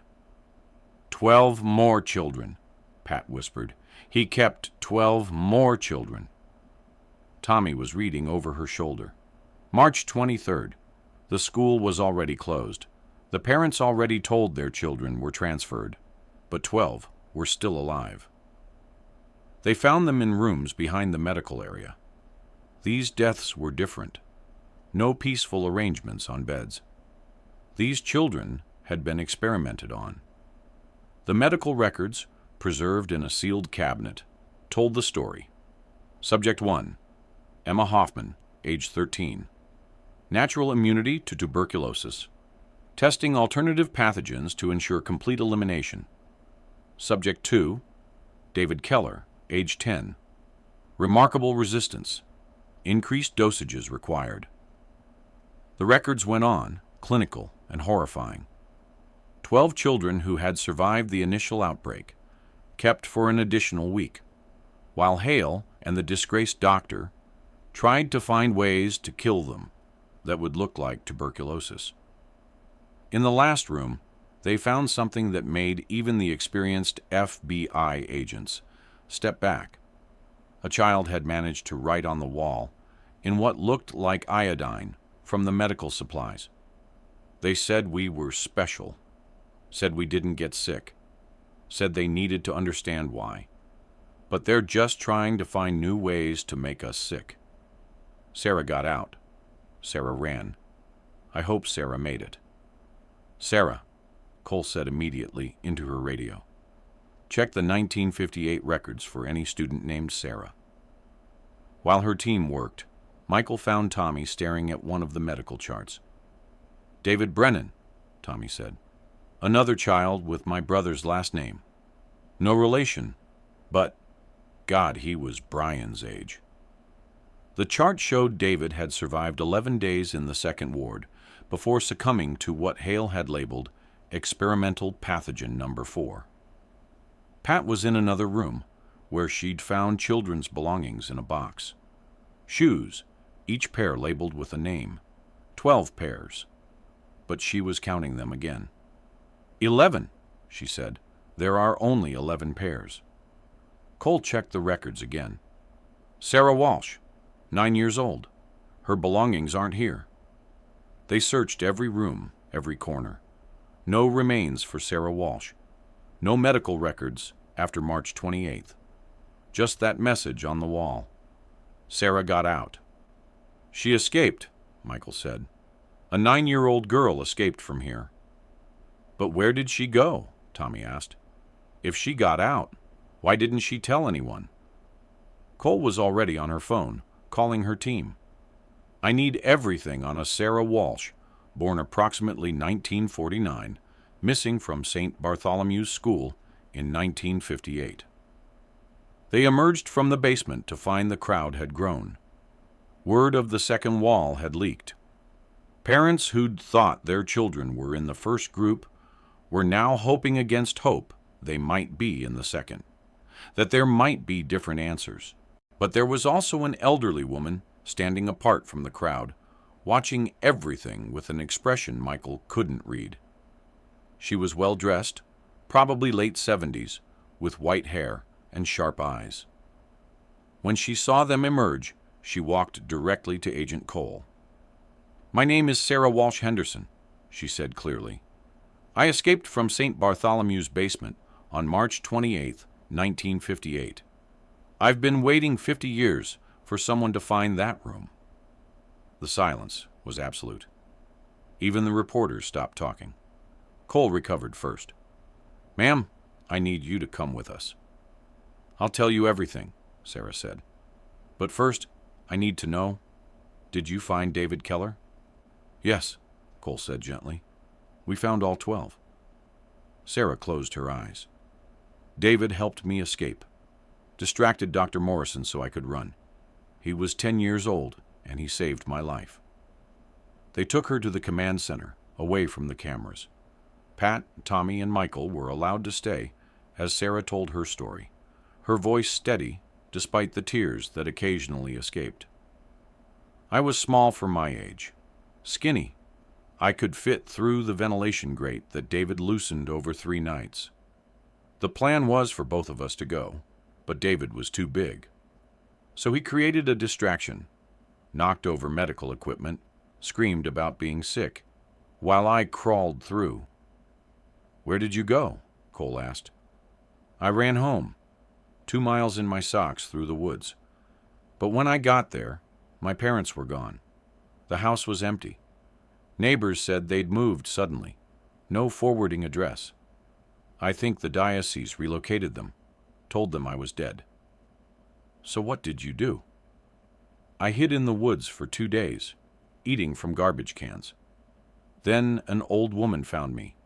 12 more children, Pat whispered. "He kept 12 more children." Tommy was reading over her shoulder. March 23rd. The school was already closed. The parents already told their children were transferred, but 12 were still alive. They found them in rooms behind the medical area. These deaths were different. No peaceful arrangements on beds. These children had been experimented on. The medical records, preserved in a sealed cabinet, told the story. Subject 1, Emma Hoffman, age 13. Natural immunity to tuberculosis. Testing alternative pathogens to ensure complete elimination. Subject 2, David Keller, age 10. Remarkable resistance. Increased dosages required. The records went on, clinical and horrifying. 12 children who had survived the initial outbreak, kept for an additional week, while Hale and the disgraced doctor tried to find ways to kill them that would look like tuberculosis. In the last room, they found something that made even the experienced FBI agents step back. A child had managed to write on the wall in what looked like iodine from the medical supplies. They said we were special, said we didn't get sick, said they needed to understand why. But they're just trying to find new ways to make us sick. Sarah got out. Sarah ran. I hope Sarah made it. Sarah, Cole said immediately into her radio. Check the 1958 records for any student named Sarah. While her team worked, Michael found Tommy staring at one of the medical charts. David Brennan, Tommy said. Another child with my brother's last name. No relation, but, God, he was Brian's age. The chart showed David had survived 11 days in the second ward before succumbing to what Hale had labeled experimental pathogen number 4. Pat was in another room, where she'd found children's belongings in a box. Shoes, each pair labeled with a name. 12 pairs. But she was counting them again. 11, she said. There are only 11 pairs. Cole checked the records again. Sarah Walsh, 9 years old. Her belongings aren't here. They searched every room, every corner. No remains for Sarah Walsh. No medical records after March 28th. Just that message on the wall. Sarah got out. She escaped, Michael said. A 9-year-old girl escaped from here. But where did she go? Tommy asked. If she got out, why didn't she tell anyone? Cole was already on her phone, calling her team. I need everything on a Sarah Walsh, born approximately 1949, missing from St. Bartholomew's School in 1958. They emerged from the basement to find the crowd had grown. Word of the second wall had leaked. Parents who'd thought their children were in the first group were now hoping against hope they might be in the second, that there might be different answers. But there was also an elderly woman standing apart from the crowd, watching everything with an expression Michael couldn't read. She was well-dressed, probably late 70s, with white hair and sharp eyes. When she saw them emerge, she walked directly to Agent Cole. My name is Sarah Walsh Henderson, she said clearly. I escaped from St. Bartholomew's basement on March 28, 1958. I've been waiting 50 years for someone to find that room. The silence was absolute. Even the reporters stopped talking. Cole recovered first. Ma'am, I need you to come with us. I'll tell you everything, Sarah said. But first, I need to know, did you find David Keller? Yes, Cole said gently. We found all 12. Sarah closed her eyes. David helped me escape. Distracted Dr. Morrison so I could run. He was 10 years old, and he saved my life. They took her to the command center, away from the cameras. Pat, Tommy, and Michael were allowed to stay as Sarah told her story, her voice steady despite the tears that occasionally escaped. I was small for my age, skinny. I could fit through the ventilation grate that David loosened over 3 nights. The plan was for both of us to go, but David was too big. So he created a distraction, knocked over medical equipment, screamed about being sick, while I crawled through. Where did you go? Cole asked. I ran home, 2 miles in my socks through the woods. But when I got there, my parents were gone. The house was empty. Neighbors said they'd moved suddenly. No forwarding address. I think the Diocese relocated them, told them I was dead. So what did you do? I hid in the woods for 2 days, eating from garbage cans. Then an old woman found me,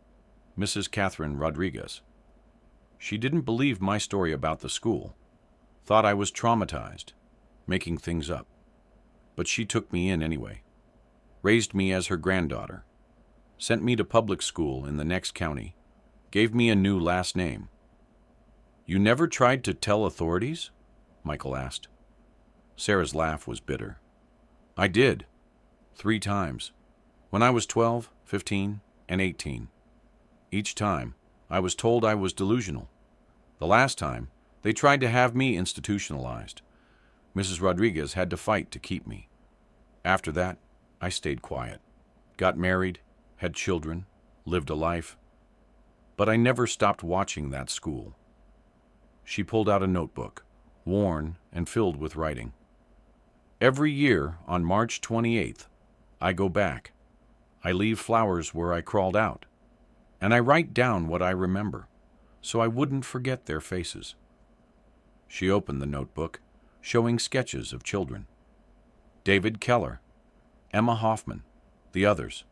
Mrs. Catherine Rodriguez. She didn't believe my story about the school, thought I was traumatized, making things up. But she took me in anyway, raised me as her granddaughter, sent me to public school in the next county, gave me a new last name. You never tried to tell authorities? Michael asked. Sarah's laugh was bitter. I did, 3 times, when I was 12, 15, and 18. Each time, I was told I was delusional. The last time, they tried to have me institutionalized. Mrs. Rodriguez had to fight to keep me. After that, I stayed quiet, got married, had children, lived a life. But I never stopped watching that school. She pulled out a notebook, worn and filled with writing. Every year on March 28th, I go back. I leave flowers where I crawled out. and I write down what I remember, so I wouldn't forget their faces." She opened the notebook, showing sketches of children. David Keller, Emma Hoffman, the others.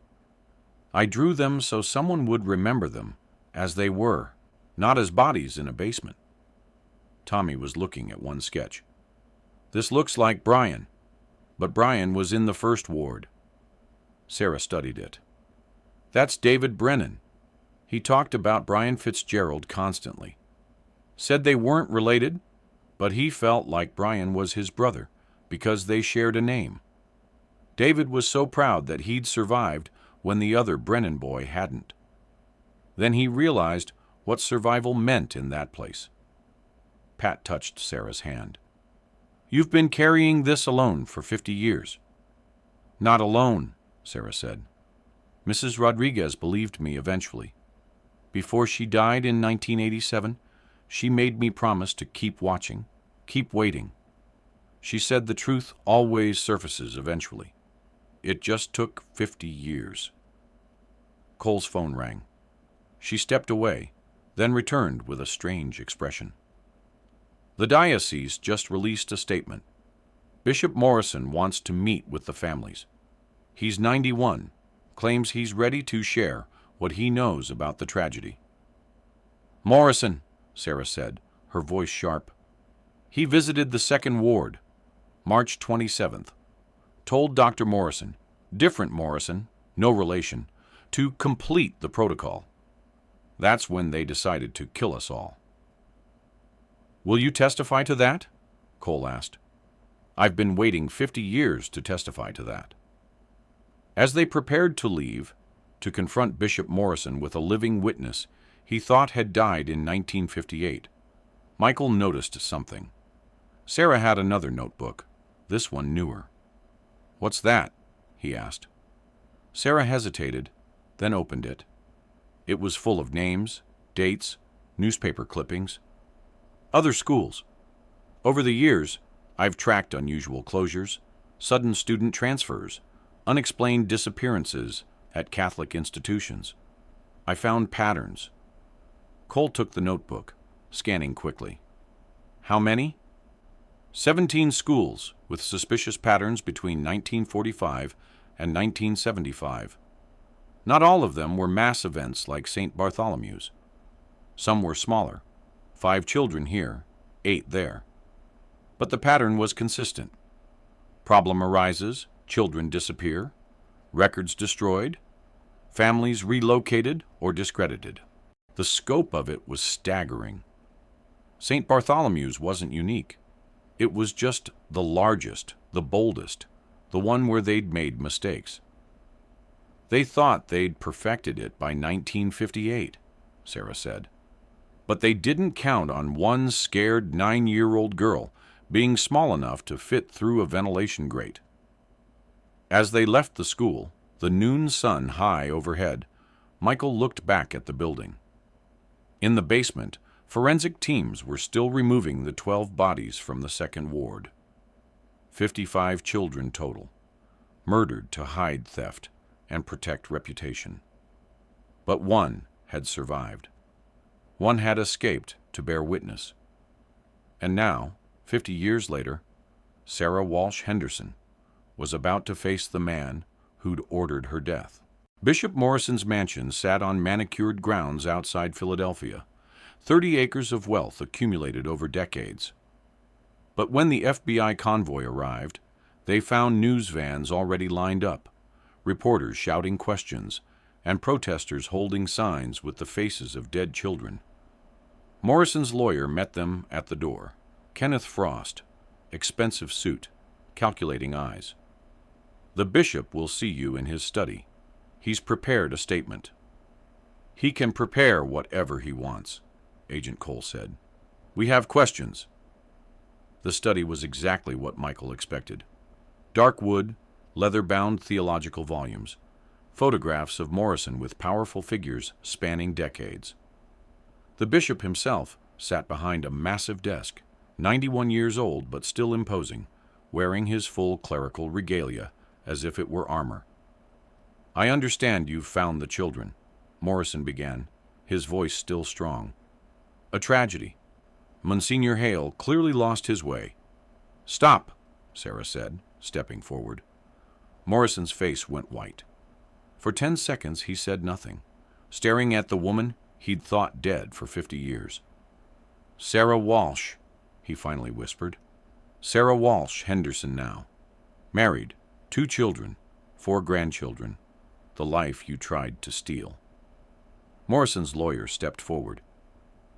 I drew them so someone would remember them as they were, not as bodies in a basement. Tommy was looking at one sketch. "This looks like Brian, but Brian was in the first ward." Sarah studied it. "That's David Brennan. He talked about Brian Fitzgerald constantly. Said they weren't related, but he felt like Brian was his brother because they shared a name. David was so proud that he'd survived when the other Brennan boy hadn't. Then he realized what survival meant in that place." Pat touched Sarah's hand. "You've been carrying this alone for 50 years. "Not alone," Sarah said. "Mrs. Rodriguez believed me eventually. Before she died in 1987, she made me promise to keep watching, keep waiting. She said the truth always surfaces eventually. It just took 50 years. Cole's phone rang. She stepped away, then returned with a strange expression. "The Diocese just released a statement. Bishop Morrison wants to meet with the families. He's 91, claims he's ready to share what he knows about the tragedy." "Morrison," Sarah said, her voice sharp. "He visited the second ward, March 27th. Told Dr. Morrison, different Morrison, no relation, to complete the protocol. That's when they decided to kill us all." "Will you testify to that?" Cole asked. "I've been waiting 50 years to testify to that." As they prepared to leave, to confront Bishop Morrison with a living witness he thought had died in 1958, Michael noticed something. Sarah had another notebook, this one newer. "What's that?" he asked. Sarah hesitated, then opened it. It was full of names, dates, newspaper clippings. "Other schools. Over the years, I've tracked unusual closures, sudden student transfers, unexplained disappearances at Catholic institutions. I found patterns." Cole took the notebook, scanning quickly. "How many?" 17 schools with suspicious patterns between 1945 and 1975. Not all of them were mass events like St. Bartholomew's. Some were smaller, 5 children here, 8 there. But the pattern was consistent. Problem arises, children disappear, records destroyed, families relocated or discredited. The scope of it was staggering. St. Bartholomew's wasn't unique. It was just the largest, the boldest, the one where they'd made mistakes. They thought they'd perfected it by 1958, Sarah said. But they didn't count on one scared 9-year-old girl being small enough to fit through a ventilation grate. As they left the school, the noon sun high overhead, Michael looked back at the building. In the basement, forensic teams were still removing the 12 bodies from the second ward. 55 children total, murdered to hide theft and protect reputation. But one had survived. One had escaped to bear witness. And now, 50 years later, Sarah Walsh Henderson was about to face the man who'd ordered her death. Bishop Morrison's mansion sat on manicured grounds outside Philadelphia, 30 acres of wealth accumulated over decades. But when the FBI convoy arrived, they found news vans already lined up, reporters shouting questions, and protesters holding signs with the faces of dead children. Morrison's lawyer met them at the door, Kenneth Frost, expensive suit, calculating eyes. "The bishop will see you in his study. He's prepared a statement." "He can prepare whatever he wants," Agent Cole said. "We have questions." The study was exactly what Michael expected. Dark wood, leather-bound theological volumes, photographs of Morrison with powerful figures spanning decades. The bishop himself sat behind a massive desk, 91 years old but still imposing, wearing his full clerical regalia as if it were armor. "I understand you've found the children," Morrison began, his voice still strong. "A tragedy. Monsignor Hale clearly lost his way." "Stop," Sarah said, stepping forward. Morrison's face went white. For 10 seconds he said nothing, staring at the woman he'd thought dead for 50 years. "Sarah Walsh," he finally whispered. "Sarah Walsh, Henderson now. Married, 2 children, 4 grandchildren. The life you tried to steal." Morrison's lawyer stepped forward.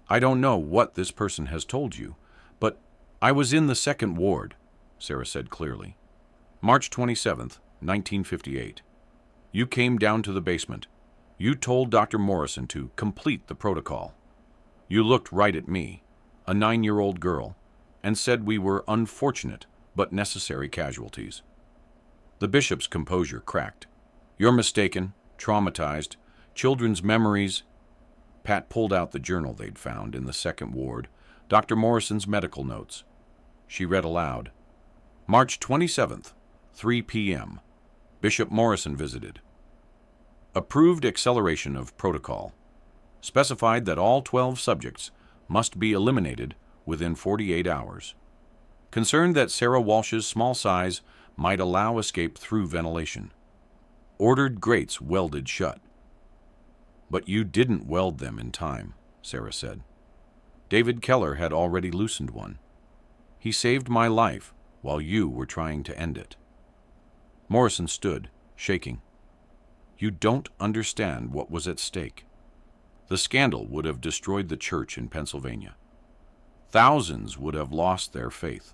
"I don't know what this person has told you, but I was in the 2nd ward," Sarah said clearly. "March 27th, 1958. You came down to the basement. You told Dr. Morrison to complete the protocol. You looked right at me, a 9-year-old girl, and said we were unfortunate but necessary casualties." The bishop's composure cracked. "You're mistaken, traumatized, children's memories." Pat pulled out the journal they'd found in the 2nd ward, Dr. Morrison's medical notes. She read aloud. "March 27th, 3 p.m. Bishop Morrison visited. Approved acceleration of protocol. Specified that all 12 subjects must be eliminated within 48 hours. Concerned that Sarah Walsh's small size might allow escape through ventilation. Ordered grates welded shut." "But you didn't weld them in time," Sarah said. "David Keller had already loosened one. He saved my life while you were trying to end it." Morrison stood, shaking. "You don't understand what was at stake. The scandal would have destroyed the church in Pennsylvania. Thousands would have lost their faith."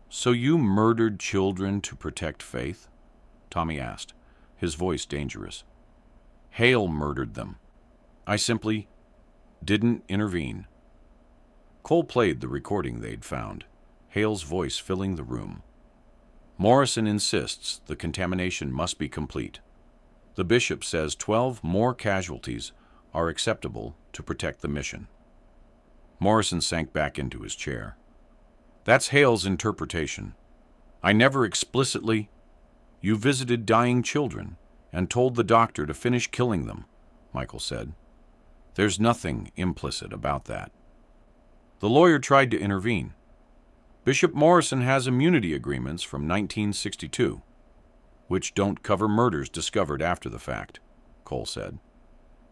"So you murdered children to protect faith?" Tommy asked, his voice dangerous. "Hale murdered them. I simply didn't intervene." Cole played the recording they'd found, Hale's voice filling the room. "Morrison insists the contamination must be complete. The bishop says 12 more casualties are acceptable to protect the mission." Morrison sank back into his chair. "That's Hale's interpretation. I never explicitly—" "You visited dying children and told the doctor to finish killing them," Michael said. "There's nothing implicit about that." The lawyer tried to intervene. "Bishop Morrison has immunity agreements from 1962, which don't cover murders discovered after the fact," Cole said.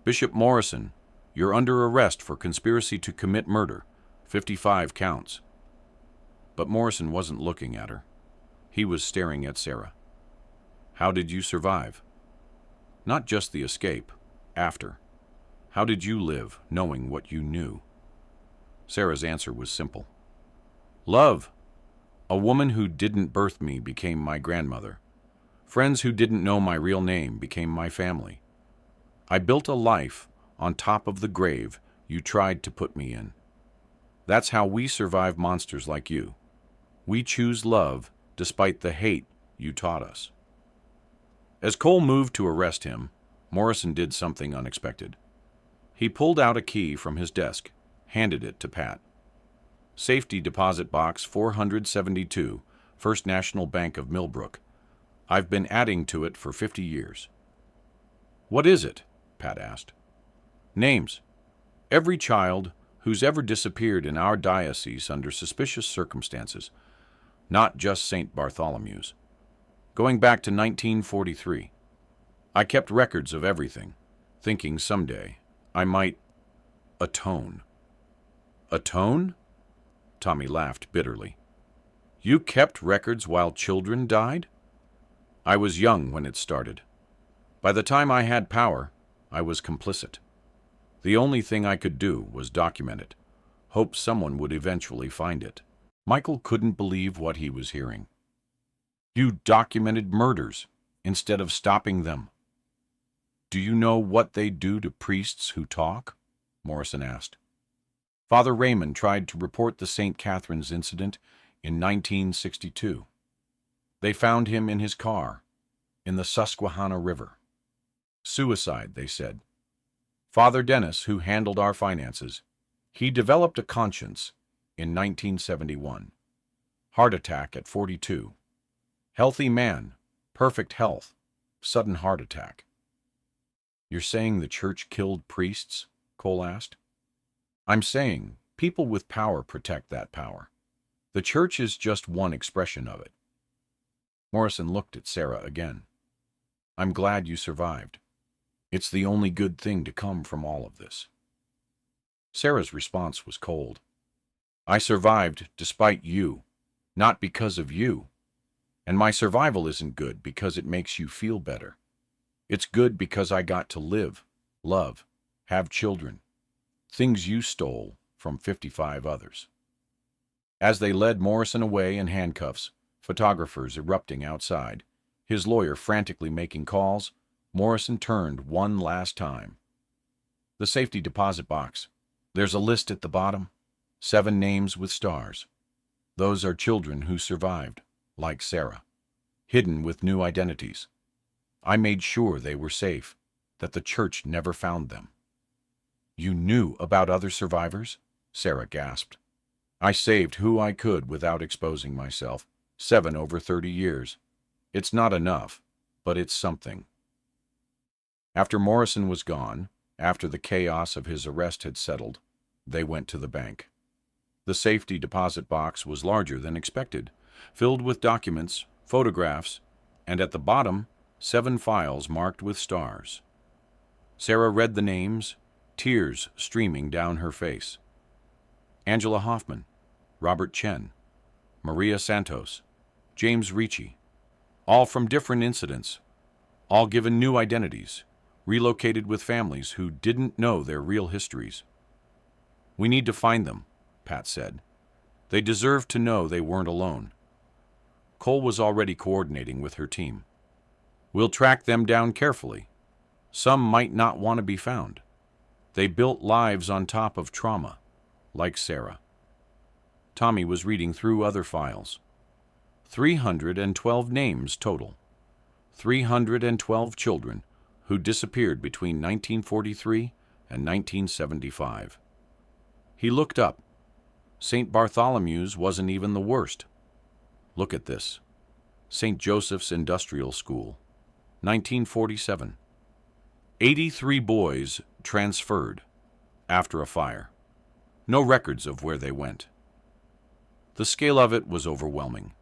"Bishop Morrison, you're under arrest for conspiracy to commit murder, 55 counts." But Morrison wasn't looking at her. He was staring at Sarah. "How did you survive? Not just the escape, after. How did you live, knowing what you knew?" Sarah's answer was simple. "Love. A woman who didn't birth me became my grandmother. Friends who didn't know my real name became my family. I built a life on top of the grave you tried to put me in. That's how we survive monsters like you. We choose love despite the hate you taught us." As Cole moved to arrest him, Morrison did something unexpected. He pulled out a key from his desk, handed it to Pat. "Safety Deposit Box 472, First National Bank of Millbrook. I've been adding to it for 50 years. "What is it?" Pat asked. "Names. Every child who's ever disappeared in our diocese under suspicious circumstances, not just St. Bartholomew's. Going back to 1943. I kept records of everything, thinking someday I might atone." "Atone?" Tommy laughed bitterly. "You kept records while children died?" "I was young when it started. By the time I had power, I was complicit. The only thing I could do was document it, hope someone would eventually find it." Michael couldn't believe what he was hearing. "You documented murders instead of stopping them." "Do you know what they do to priests who talk?" Morrison asked. "Father Raymond tried to report the St. Catherine's incident in 1962. They found him in his car, in the Susquehanna River. Suicide, they said. Father Dennis, who handled our finances, he developed a conscience in 1971. Heart attack at 42. Healthy man, perfect health, sudden heart attack." You're saying the church killed priests? Cole asked. I'm saying people with power protect that power. The church is just one expression of it. Morrison looked at Sarah again. I'm glad you survived. It's the only good thing to come from all of this. Sarah's response was cold. I survived despite you, not because of you. And my survival isn't good because it makes you feel better. It's good because I got to live, love, have children, things you stole from 55 others. As they led Morrison away in handcuffs, photographers erupting outside, his lawyer frantically making calls, Morrison turned one last time. The safety deposit box. There's a list at the bottom. 7 names with stars. Those are children who survived, like Sarah, hidden with new identities. I made sure they were safe, that the church never found them. You knew about other survivors? Sarah gasped. I saved who I could without exposing myself. 7 over 30 years. It's not enough, but it's something. After Morrison was gone, after the chaos of his arrest had settled, they went to the bank. The safety deposit box was larger than expected, filled with documents, photographs, and at the bottom, 7 files marked with stars. Sarah read the names, tears streaming down her face. Angela Hoffman, Robert Chen, Maria Santos, James Ricci, all from different incidents, all given new identities, relocated with families who didn't know their real histories. We need to find them, Pat said. They deserve to know they weren't alone. Cole was already coordinating with her team. We'll track them down carefully. Some might not want to be found. They built lives on top of trauma, like Sarah. Tommy was reading through other files. 312 names total. 312 children who disappeared between 1943 and 1975. He looked up. St. Bartholomew's wasn't even the worst. Look at this. St. Joseph's Industrial School, 1947. 83 boys transferred after a fire. No records of where they went. The scale of it was overwhelming.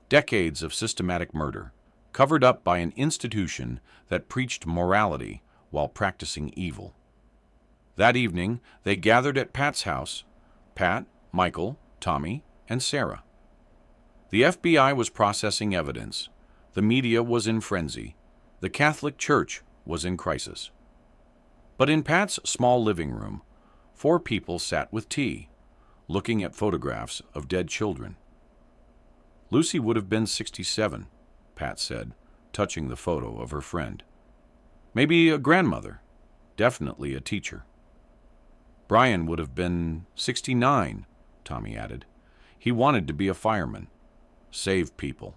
Decades of systematic murder, covered up by an institution that preached morality while practicing evil. That evening, they gathered at Pat's house, Pat, Michael, Tommy, and Sarah. The FBI was processing evidence. The media was in frenzy. The Catholic Church was in crisis. But in Pat's small living room, 4 people sat with tea, looking at photographs of dead children. Lucy would have been 67, Pat said, touching the photo of her friend. Maybe a grandmother, definitely a teacher. Brian would have been 69, Tommy added. He wanted to be a fireman, save people.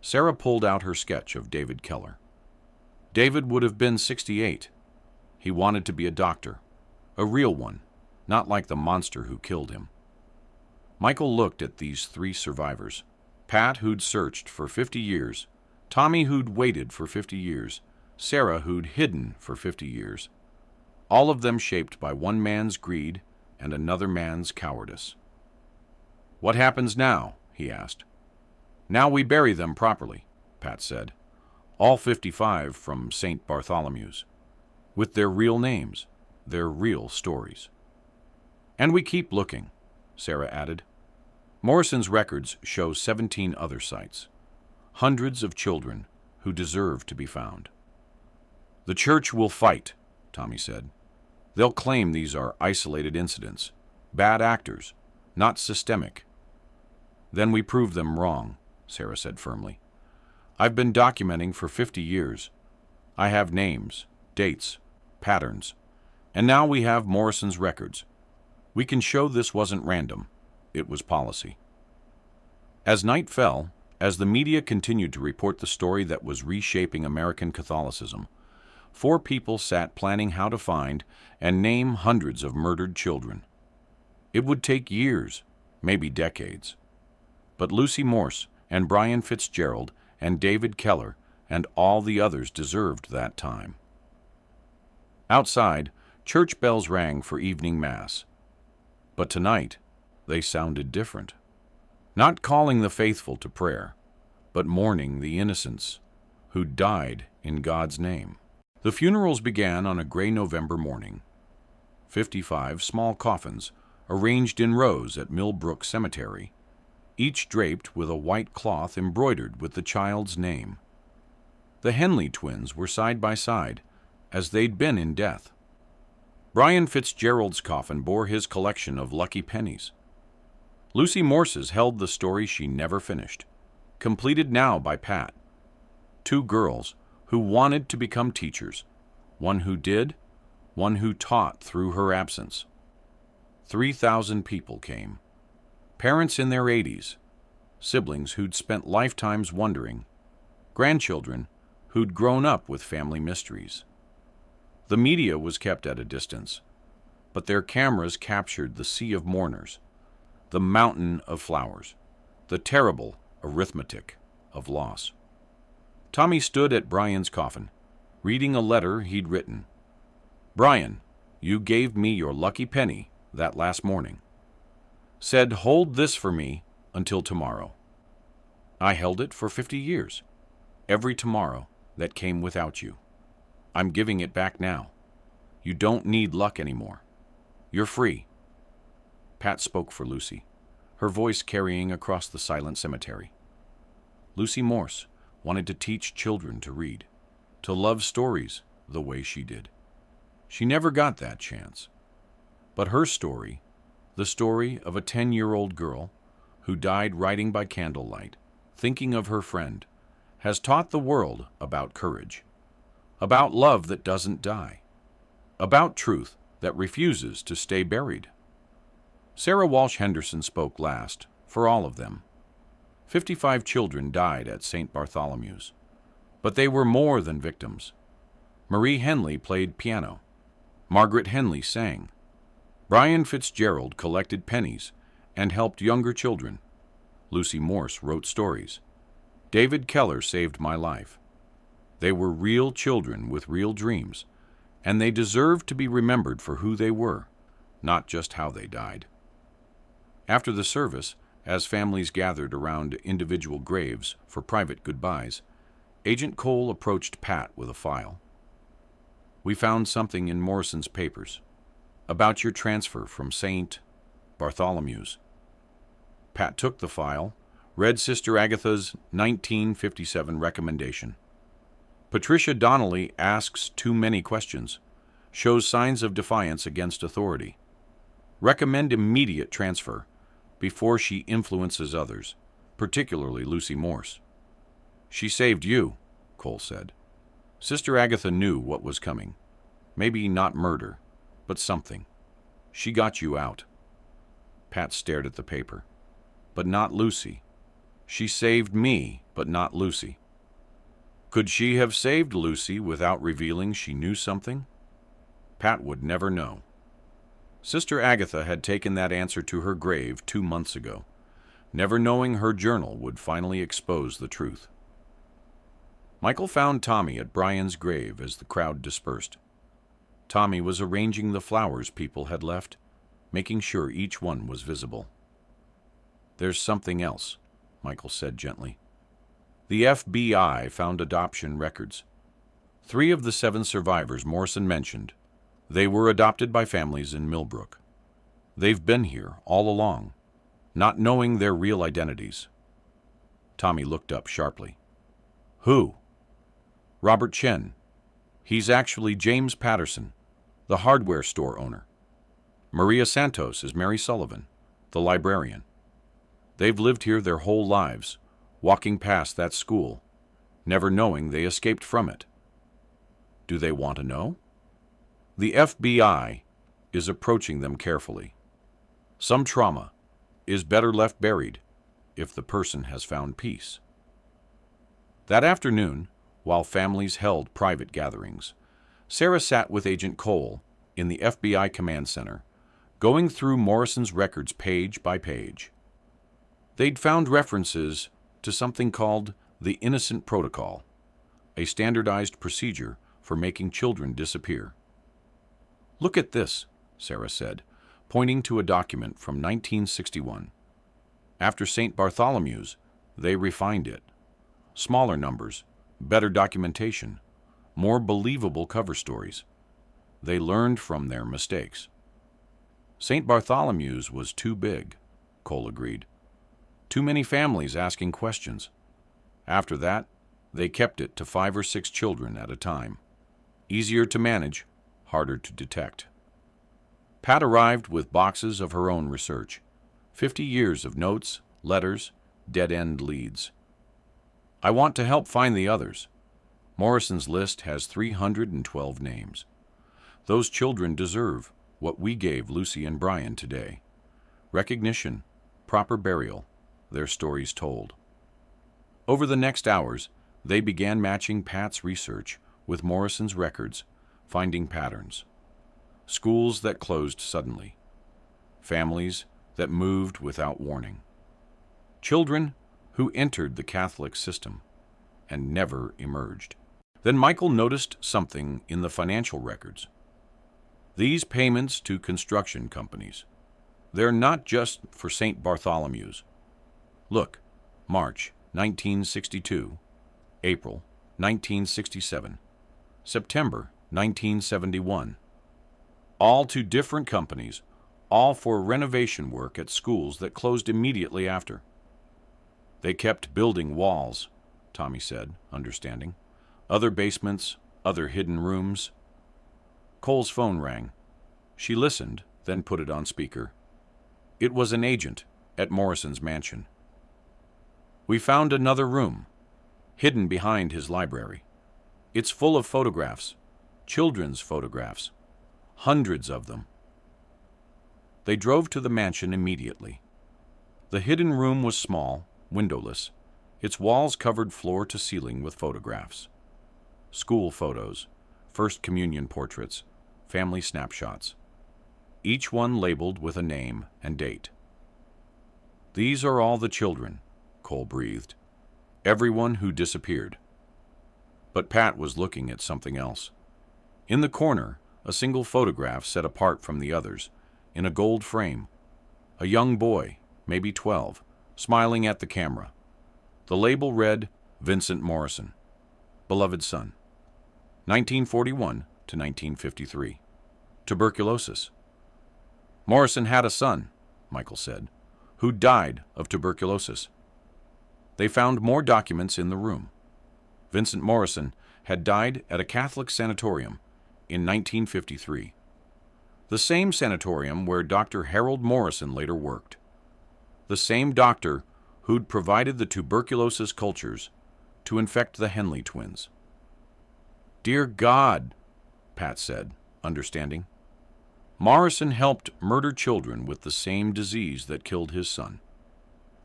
Sarah pulled out her sketch of David Keller. David would have been 68. He wanted to be a doctor, a real one, not like the monster who killed him. Michael looked at these 3 survivors. Pat, who'd searched for 50 years, Tommy, who'd waited for 50 years, Sarah, who'd hidden for 50 years. All of them shaped by one man's greed and another man's cowardice. What happens now? He asked. Now we bury them properly, Pat said. All 55 from St. Bartholomew's, with their real names, their real stories. And we keep looking, Sarah added. Morrison's records show 17 other sites, hundreds of children who deserve to be found. The church will fight, Tommy said. They'll claim these are isolated incidents, bad actors, not systemic. Then we prove them wrong, Sarah said firmly. I've been documenting for 50 years. I have names, dates, patterns, and now we have Morrison's records. We can show this wasn't random. It was policy. As night fell, as the media continued to report the story that was reshaping American Catholicism, 4 people sat planning how to find and name hundreds of murdered children. It would take years, maybe decades. But Lucy Morse and Brian Fitzgerald and David Keller and all the others deserved that time. Outside, church bells rang for evening mass. But tonight, they sounded different. Not calling the faithful to prayer, but mourning the innocents who died in God's name. The funerals began on a gray November morning. 55 small coffins arranged in rows at Millbrook Cemetery, each draped with a white cloth embroidered with the child's name. The Henley twins were side by side, as they'd been in death. Brian Fitzgerald's coffin bore his collection of lucky pennies. Lucy Morse's held the story she never finished, completed now by Pat. 2 girls who wanted to become teachers, one who did, one who taught through her absence. 3,000 people came. Parents in their 80s, siblings who'd spent lifetimes wondering, grandchildren who'd grown up with family mysteries. The media was kept at a distance, but their cameras captured the sea of mourners, the mountain of flowers, the terrible arithmetic of loss. Tommy stood at Brian's coffin, reading a letter he'd written. "Brian, you gave me your lucky penny that last morning. Said, hold this for me until tomorrow. I held it for 50 years, every tomorrow that came without you. I'm giving it back now. You don't need luck anymore. You're free." Pat spoke for Lucy, her voice carrying across the silent cemetery. Lucy Morse wanted to teach children to read, to love stories the way she did. She never got that chance. But her story, the story of a 10-year-old girl who died writing by candlelight, thinking of her friend, has taught the world about courage, about love that doesn't die, about truth that refuses to stay buried. Sarah Walsh Henderson spoke last, for all of them. 55 children died at St. Bartholomew's, but they were more than victims. Marie Henley played piano. Margaret Henley sang. Brian Fitzgerald collected pennies and helped younger children. Lucy Morse wrote stories. David Keller saved my life. They were real children with real dreams, and they deserved to be remembered for who they were, not just how they died. After the service, as families gathered around individual graves for private goodbyes, Agent Cole approached Pat with a file. "We found something in Morrison's papers about your transfer from St. Bartholomew's." Pat took the file, read Sister Agatha's 1957 recommendation. "Patricia Donnelly asks too many questions, shows signs of defiance against authority. Recommend immediate transfer before she influences others, particularly Lucy Morse." "She saved you," Cole said. "Sister Agatha knew what was coming. Maybe not murder, but something. She got you out." Pat stared at the paper. "But not Lucy. She saved me, but not Lucy." Could she have saved Lucy without revealing she knew something? Pat would never know. Sister Agatha had taken that answer to her grave 2 months ago, never knowing her journal would finally expose the truth. Michael found Tommy at Brian's grave as the crowd dispersed. Tommy was arranging the flowers people had left, making sure each one was visible. "There's something else," Michael said gently. "The FBI found adoption records. 3 of the 7 survivors Morrison mentioned, they were adopted by families in Millbrook. They've been here all along, not knowing their real identities." Tommy looked up sharply. "Who?" "Robert Chen. He's actually James Patterson, the hardware store owner. Maria Santos is Mary Sullivan, the librarian. They've lived here their whole lives, walking past that school, never knowing they escaped from it. Do they want to know? The FBI is approaching them carefully. Some trauma is better left buried if the person has found peace." That afternoon, while families held private gatherings, Sarah sat with Agent Cole in the FBI Command Center, going through Morrison's records page by page. They'd found references to something called the Innocent Protocol, a standardized procedure for making children disappear. "Look at this," Sarah said, pointing to a document from 1961. After St. Bartholomew's, they refined it. Smaller numbers, better documentation, more believable cover stories. They learned from their mistakes. St. Bartholomew's was too big, Cole agreed. Too many families asking questions. After that, they kept it to 5 or 6 children at a time. Easier to manage, harder to detect. Pat arrived with boxes of her own research, 50 years of notes, letters, dead-end leads. "I want to help find the others." Morrison's list has 312 names. Those children deserve what we gave Lucy and Brian today. Recognition, proper burial, their stories told. Over the next hours, they began matching Pat's research with Morrison's records, finding patterns. Schools that closed suddenly. Families that moved without warning. Children who entered the Catholic system and never emerged. Then Michael noticed something in the financial records. These payments to construction companies, they're not just for St. Bartholomew's. Look, March 1962, April 1967, September 1971. All to different companies, all for renovation work at schools that closed immediately after. They kept building walls, Tommy said, understanding. Other basements, other hidden rooms. Cole's phone rang. She listened, then put it on speaker. It was an agent at Morrison's mansion. "We found another room, hidden behind his library. It's full of photographs, children's photographs, hundreds of them." They drove to the mansion immediately. The hidden room was small, windowless, its walls covered floor to ceiling with photographs. School photos, First Communion portraits, family snapshots. Each one labeled with a name and date. "These are all the children," Cole breathed. "Everyone who disappeared." But Pat was looking at something else. In the corner, a single photograph set apart from the others, in a gold frame. A young boy, maybe 12, smiling at the camera. The label read, "Vincent Morrison, beloved son, 1941 to 1953. Tuberculosis." "Morrison had a son," Michael said, "who died of tuberculosis." They found more documents in the room. Vincent Morrison had died at a Catholic sanatorium in 1953. The same sanatorium where Dr. Harold Morrison later worked. The same doctor who'd provided the tuberculosis cultures to infect the Henley twins. "Dear God," Pat said, understanding. Morrison helped murder children with the same disease that killed his son.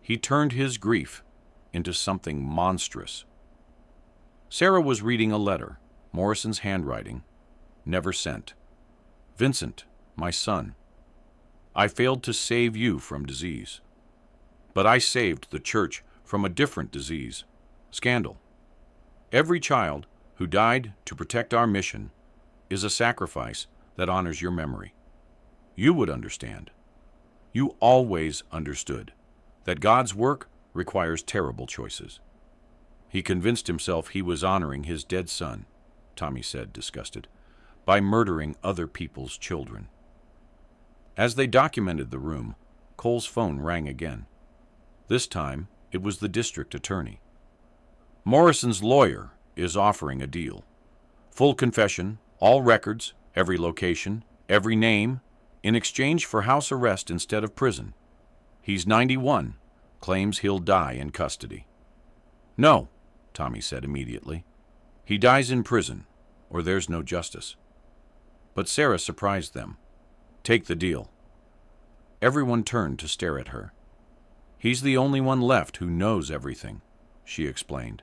He turned his grief into something monstrous. Sarah was reading a letter, Morrison's handwriting, never sent. "Vincent, my son, I failed to save you from disease. But I saved the church from a different disease, scandal. Every child who died to protect our mission is a sacrifice that honors your memory. You would understand. You always understood that God's work requires terrible choices." He convinced himself he was honoring his dead son, Tommy said, disgusted, by murdering other people's children. As they documented the room, Cole's phone rang again. This time, it was the district attorney. "Morrison's lawyer is offering a deal. Full confession, all records, every location, every name, in exchange for house arrest instead of prison. He's 91, claims he'll die in custody." "No," Tommy said immediately. "He dies in prison, or there's no justice." But Sarah surprised them. "Take the deal." Everyone turned to stare at her. "He's the only one left who knows everything," she explained.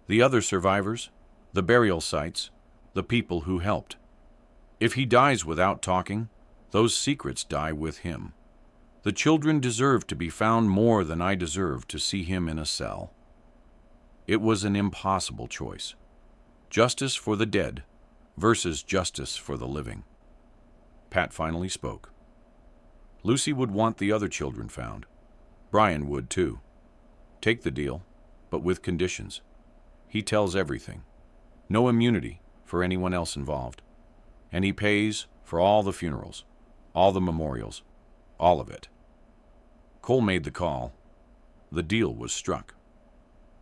"The other survivors, the burial sites, the people who helped. If he dies without talking, those secrets die with him. The children deserve to be found more than I deserve to see him in a cell." It was an impossible choice. Justice for the dead versus justice for the living. Pat finally spoke. Lucy would want the other children found. Brian would, too. Take the deal, but with conditions. He tells everything. No immunity for anyone else involved. And he pays for all the funerals, all the memorials, all of it. Cole made the call. The deal was struck.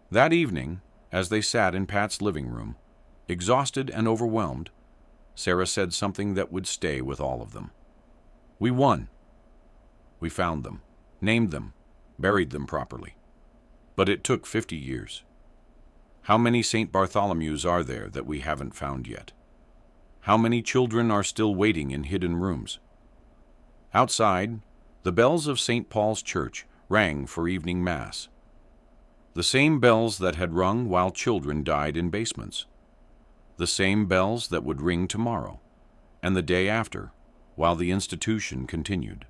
That evening, as they sat in Pat's living room, exhausted and overwhelmed, Sarah said something that would stay with all of them. We won. We found them, named them, buried them properly. But it took 50 years. How many St. Bartholomews are there that we haven't found yet? How many children are still waiting in hidden rooms? Outside, the bells of St. Paul's Church rang for evening mass. The same bells that had rung while children died in basements. The same bells that would ring tomorrow, and the day after, while the institution continued.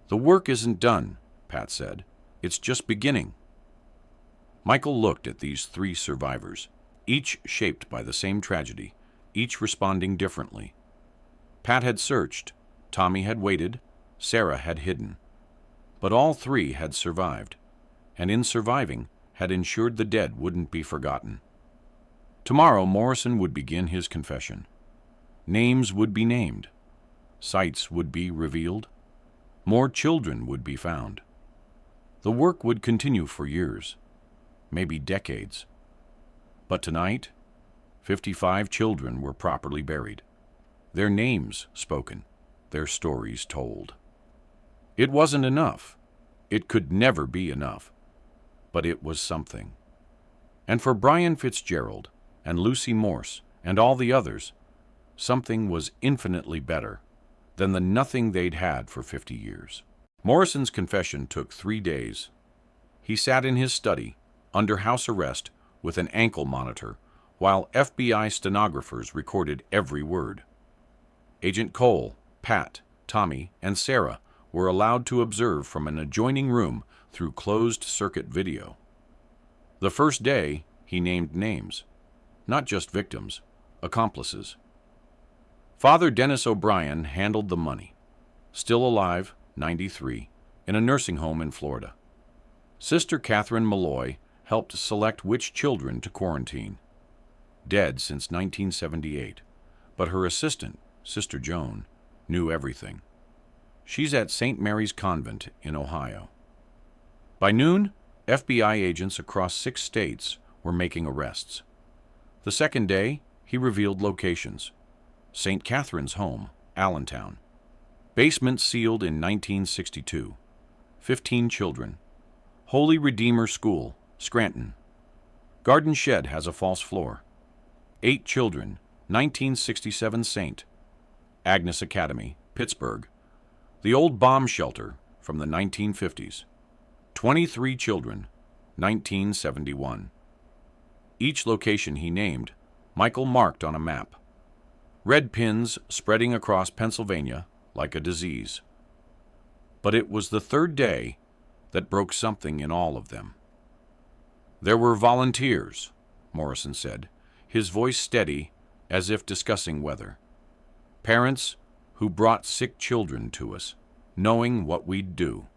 The work isn't done, Pat said. It's just beginning. Michael looked at these 3 survivors, each shaped by the same tragedy, each responding differently. Pat had searched, Tommy had waited, Sarah had hidden. But all 3 had survived, and in surviving had ensured the dead wouldn't be forgotten. Tomorrow Morrison would begin his confession. Names would be named. Sites would be revealed. More children would be found. The work would continue for years, maybe decades. But tonight, 55 children were properly buried, their names spoken, their stories told. It wasn't enough. It could never be enough. But it was something. And for Brian Fitzgerald and Lucy Morse and all the others, something was infinitely better than the nothing they'd had for 50 years. Morrison's confession took 3 days. He sat in his study, under house arrest, with an ankle monitor, while FBI stenographers recorded every word. Agent Cole, Pat, Tommy, and Sarah were allowed to observe from an adjoining room through closed-circuit video. The first day, he named names, not just victims, accomplices. Father Dennis O'Brien handled the money. Still alive, 93, in a nursing home in Florida. Sister Catherine Malloy helped select which children to quarantine. Dead since 1978, but her assistant, Sister Joan, knew everything. She's at St. Mary's Convent in Ohio. By noon, FBI agents across 6 states were making arrests. The second day, he revealed locations. St. Catherine's home, Allentown. Basement sealed in 1962. 15 children. Holy Redeemer School, Scranton. Garden Shed has a false floor. 8 children, 1967 St. Agnes Academy, Pittsburgh. The old bomb shelter from the 1950s. 23 children, 1971. Each location he named, Michael marked on a map. Red pins spreading across Pennsylvania like a disease. But it was the third day that broke something in all of them. There were volunteers, Morrison said, his voice steady as if discussing weather. Parents who brought sick children to us, knowing what we'd do.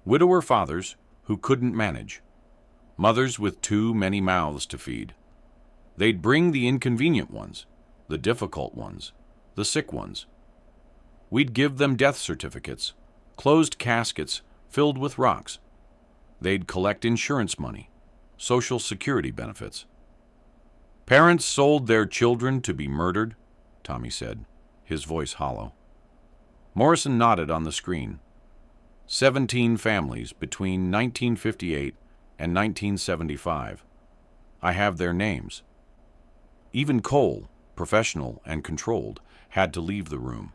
Widower fathers who couldn't manage. Mothers with too many mouths to feed. They'd bring the inconvenient ones, the difficult ones, the sick ones. We'd give them death certificates, closed caskets filled with rocks. They'd collect insurance money, Social Security benefits. Parents sold their children to be murdered, Tommy said, his voice hollow. Morrison nodded on the screen. 17 families between 1958 and 1975. I have their names. Even Cole, professional and controlled, had to leave the room.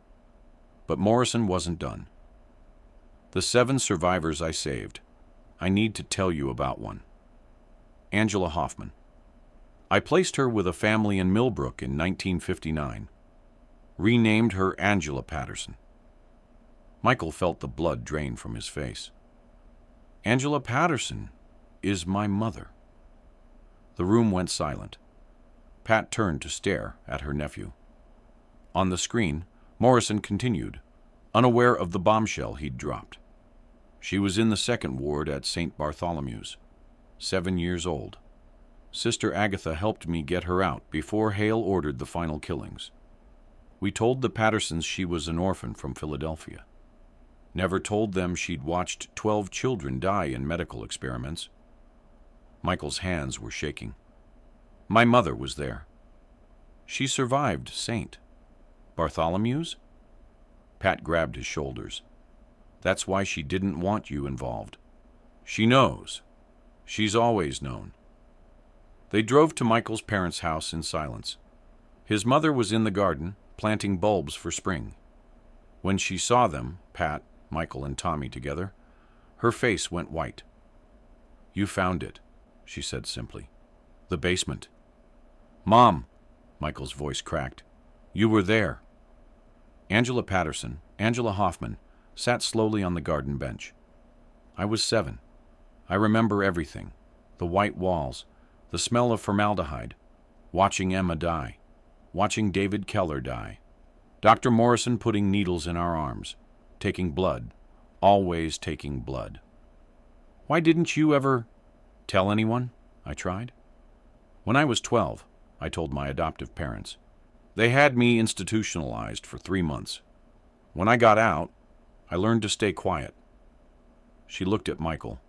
But Morrison wasn't done. The 7 survivors I saved. I need to tell you about one. Angela Hoffman. I placed her with a family in Millbrook in 1959. Renamed her Angela Patterson. Michael felt the blood drain from his face. Angela Patterson is my mother. The room went silent. Pat turned to stare at her nephew. On the screen, Morrison continued, unaware of the bombshell he'd dropped. She was in the second ward at St. Bartholomew's, 7 years old. Sister Agatha helped me get her out before Hale ordered the final killings. We told the Pattersons she was an orphan from Philadelphia. Never told them she'd watched 12 children die in medical experiments. Michael's hands were shaking. My mother was there. She survived St. Bartholomew's? Pat grabbed his shoulders. That's why she didn't want you involved. She knows. She's always known. They drove to Michael's parents' house in silence. His mother was in the garden, planting bulbs for spring. When she saw them, Pat, Michael, and Tommy together, her face went white. You found it, she said simply. The basement. Mom, Michael's voice cracked. You were there. Angela Patterson, Angela Hoffman, sat slowly on the garden bench. I was 7. I remember everything. The white walls, the smell of formaldehyde, watching Emma die, watching David Keller die, Dr. Morrison putting needles in our arms, taking blood, always taking blood. Why didn't you ever tell anyone? I tried. When I was 12, I told my adoptive parents. They had me institutionalized for 3 months. When I got out, I learned to stay quiet. She looked at Michael.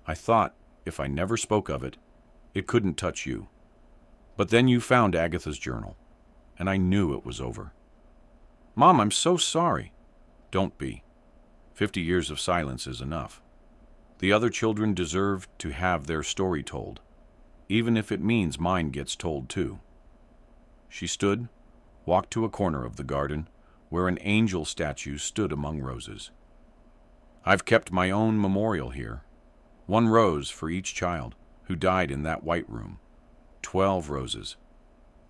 I thought, if I never spoke of it, it couldn't touch you. But then you found Agatha's journal, and I knew it was over. Mom, I'm so sorry. Don't be. 50 years of silence is enough. The other children deserve to have their story told, even if it means mine gets told too. She stood, walked to a corner of the garden where an angel statue stood among roses. I've kept my own memorial here, 1 rose for each child who died in that white room. 12 roses.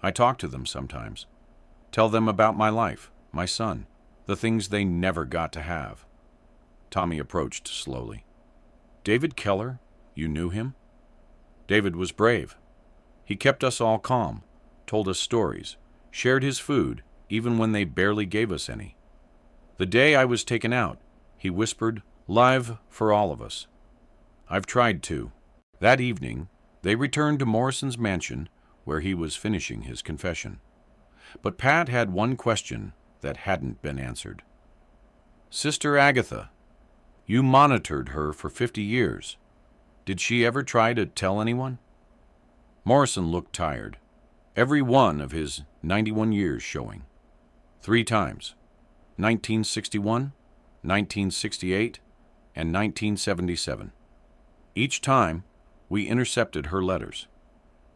I talk to them sometimes, tell them about my life, my son, the things they never got to have. Tommy approached slowly. David Keller, you knew him? David was brave. He kept us all calm, told us stories, shared his food, even when they barely gave us any. The day I was taken out, he whispered, "Live for all of us." I've tried to. That evening, they returned to Morrison's mansion, where he was finishing his confession. But Pat had one question that hadn't been answered. Sister Agatha, you monitored her for 50 years. Did she ever try to tell anyone? Morrison looked tired. Every one of his 91 years showing. 3 times. 1961, 1968, and 1977. Each time, we intercepted her letters.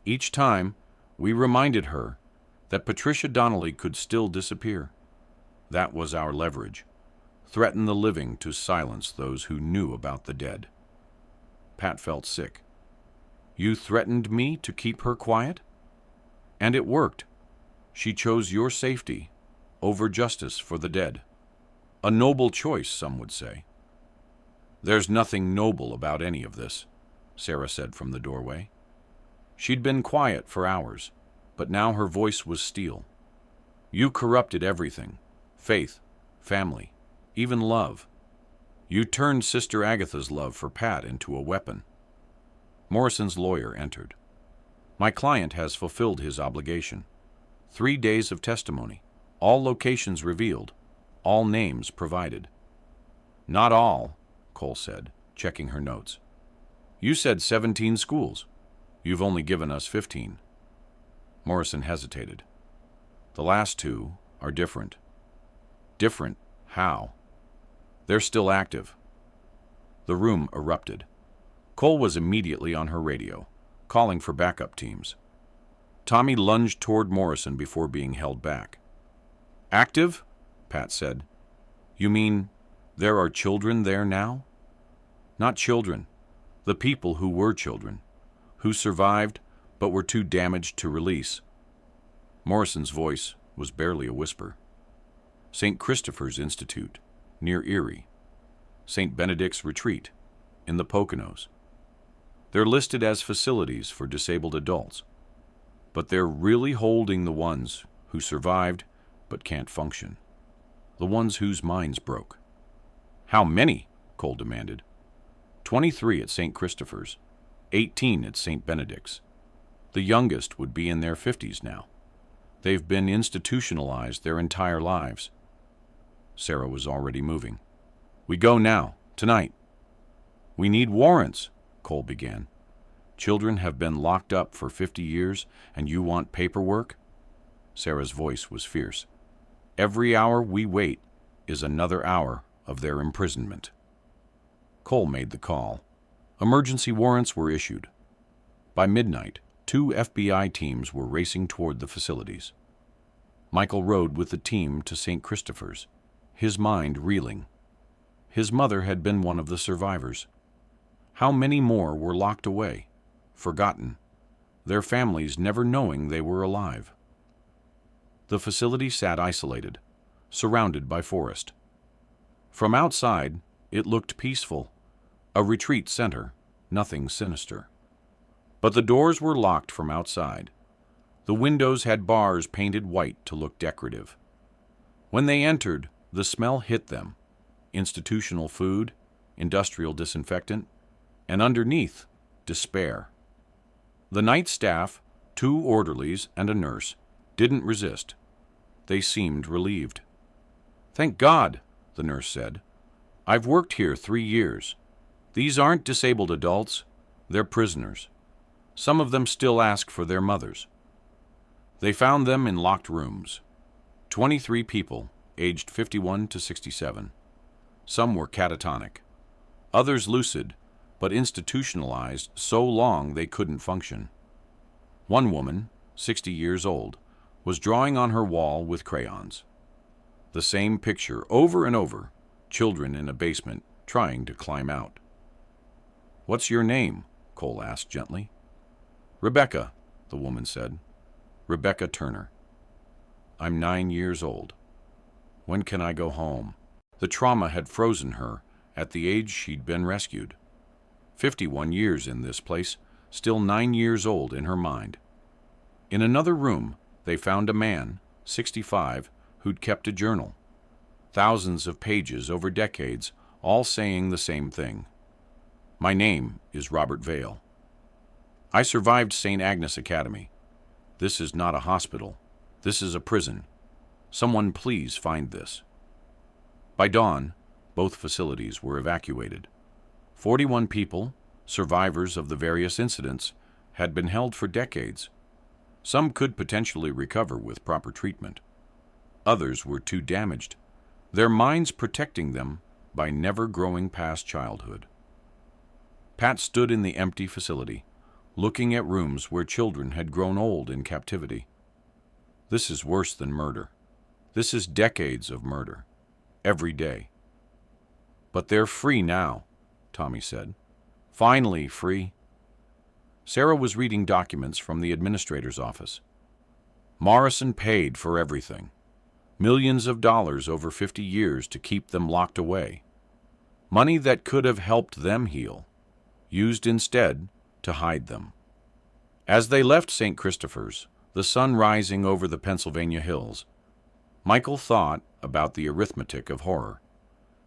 Each time, we reminded her that Patricia Donnelly could still disappear. That was our leverage. Threaten the living to silence those who knew about the dead. Pat felt sick. You threatened me to keep her quiet? And it worked. She chose your safety over justice for the dead. A noble choice, some would say. There's nothing noble about any of this, Sarah said from the doorway. She'd been quiet for hours, but now her voice was steel. You corrupted everything. Faith, family, even love. You turned Sister Agatha's love for Pat into a weapon. Morrison's lawyer entered. My client has fulfilled his obligation. 3 days of testimony, all locations revealed, all names provided. Not all, Cole said, checking her notes. You said 17 schools. You've only given us 15. Morrison hesitated. The last 2 are different. Different how? They're still active. The room erupted. Cole was immediately on her radio, calling for backup teams. Tommy lunged toward Morrison before being held back. Active? Pat said. You mean there are children there now? Not children. The people who were children, who survived but were too damaged to release. Morrison's voice was barely a whisper. St. Christopher's Institute, near Erie. St. Benedict's Retreat, in the Poconos. They're listed as facilities for disabled adults, but they're really holding the ones who survived but can't function. the ones whose minds broke. How many? Cole demanded. 23 at St. Christopher's, 18 at St. Benedict's. The youngest would be in their 50s now. They've been institutionalized their entire lives. Sarah was already moving. We go now, tonight. We need warrants, Cole began. Children have been locked up for 50 years, and you want paperwork? Sarah's voice was fierce. Every hour we wait is another hour of their imprisonment. Cole made the call. Emergency warrants were issued. By midnight, 2 FBI teams were racing toward the facilities. Michael rode with the team to St. Christopher's, his mind reeling. His mother had been one of the survivors. How many more were locked away, forgotten, their families never knowing they were alive? The facility sat isolated, surrounded by forest. From outside, it looked peaceful, a retreat center, nothing sinister. But the doors were locked from outside. The windows had bars painted white to look decorative. When they entered, the smell hit them, institutional food, industrial disinfectant, and underneath, despair. The night staff, 2 orderlies and a nurse, didn't resist. They seemed relieved. Thank God, the nurse said. I've worked here 3 years. These aren't disabled adults, they're prisoners. Some of them still ask for their mothers. They found them in locked rooms. 23 people, aged 51 to 67. Some were catatonic, others lucid, but institutionalized so long they couldn't function. One woman, 60 years old, was drawing on her wall with crayons. The same picture over and over, children in a basement trying to climb out. What's your name? Cole asked gently. Rebecca, the woman said. Rebecca Turner. I'm 9 years old. When can I go home? The trauma had frozen her at the age she'd been rescued. 51 years in this place, still 9 years old in her mind. In another room, they found a man, 65, who'd kept a journal. Thousands of pages over decades, all saying the same thing. My name is Robert Vale. I survived St. Agnes Academy. This is not a hospital. This is a prison. Someone please find this. By dawn, both facilities were evacuated. 41 people, survivors of the various incidents, had been held for decades. Some could potentially recover with proper treatment. Others were too damaged, their minds protecting them by never growing past childhood. Pat stood in the empty facility, looking at rooms where children had grown old in captivity. This is worse than murder. This is decades of murder, every day. But they're free now, Tommy said. Finally free. Sarah was reading documents from the administrator's office. Morrison paid for everything. Millions of dollars over 50 years to keep them locked away. Money that could have helped them heal, used instead to hide them. As they left St. Christopher's, the sun rising over the Pennsylvania hills, Michael thought about the arithmetic of horror.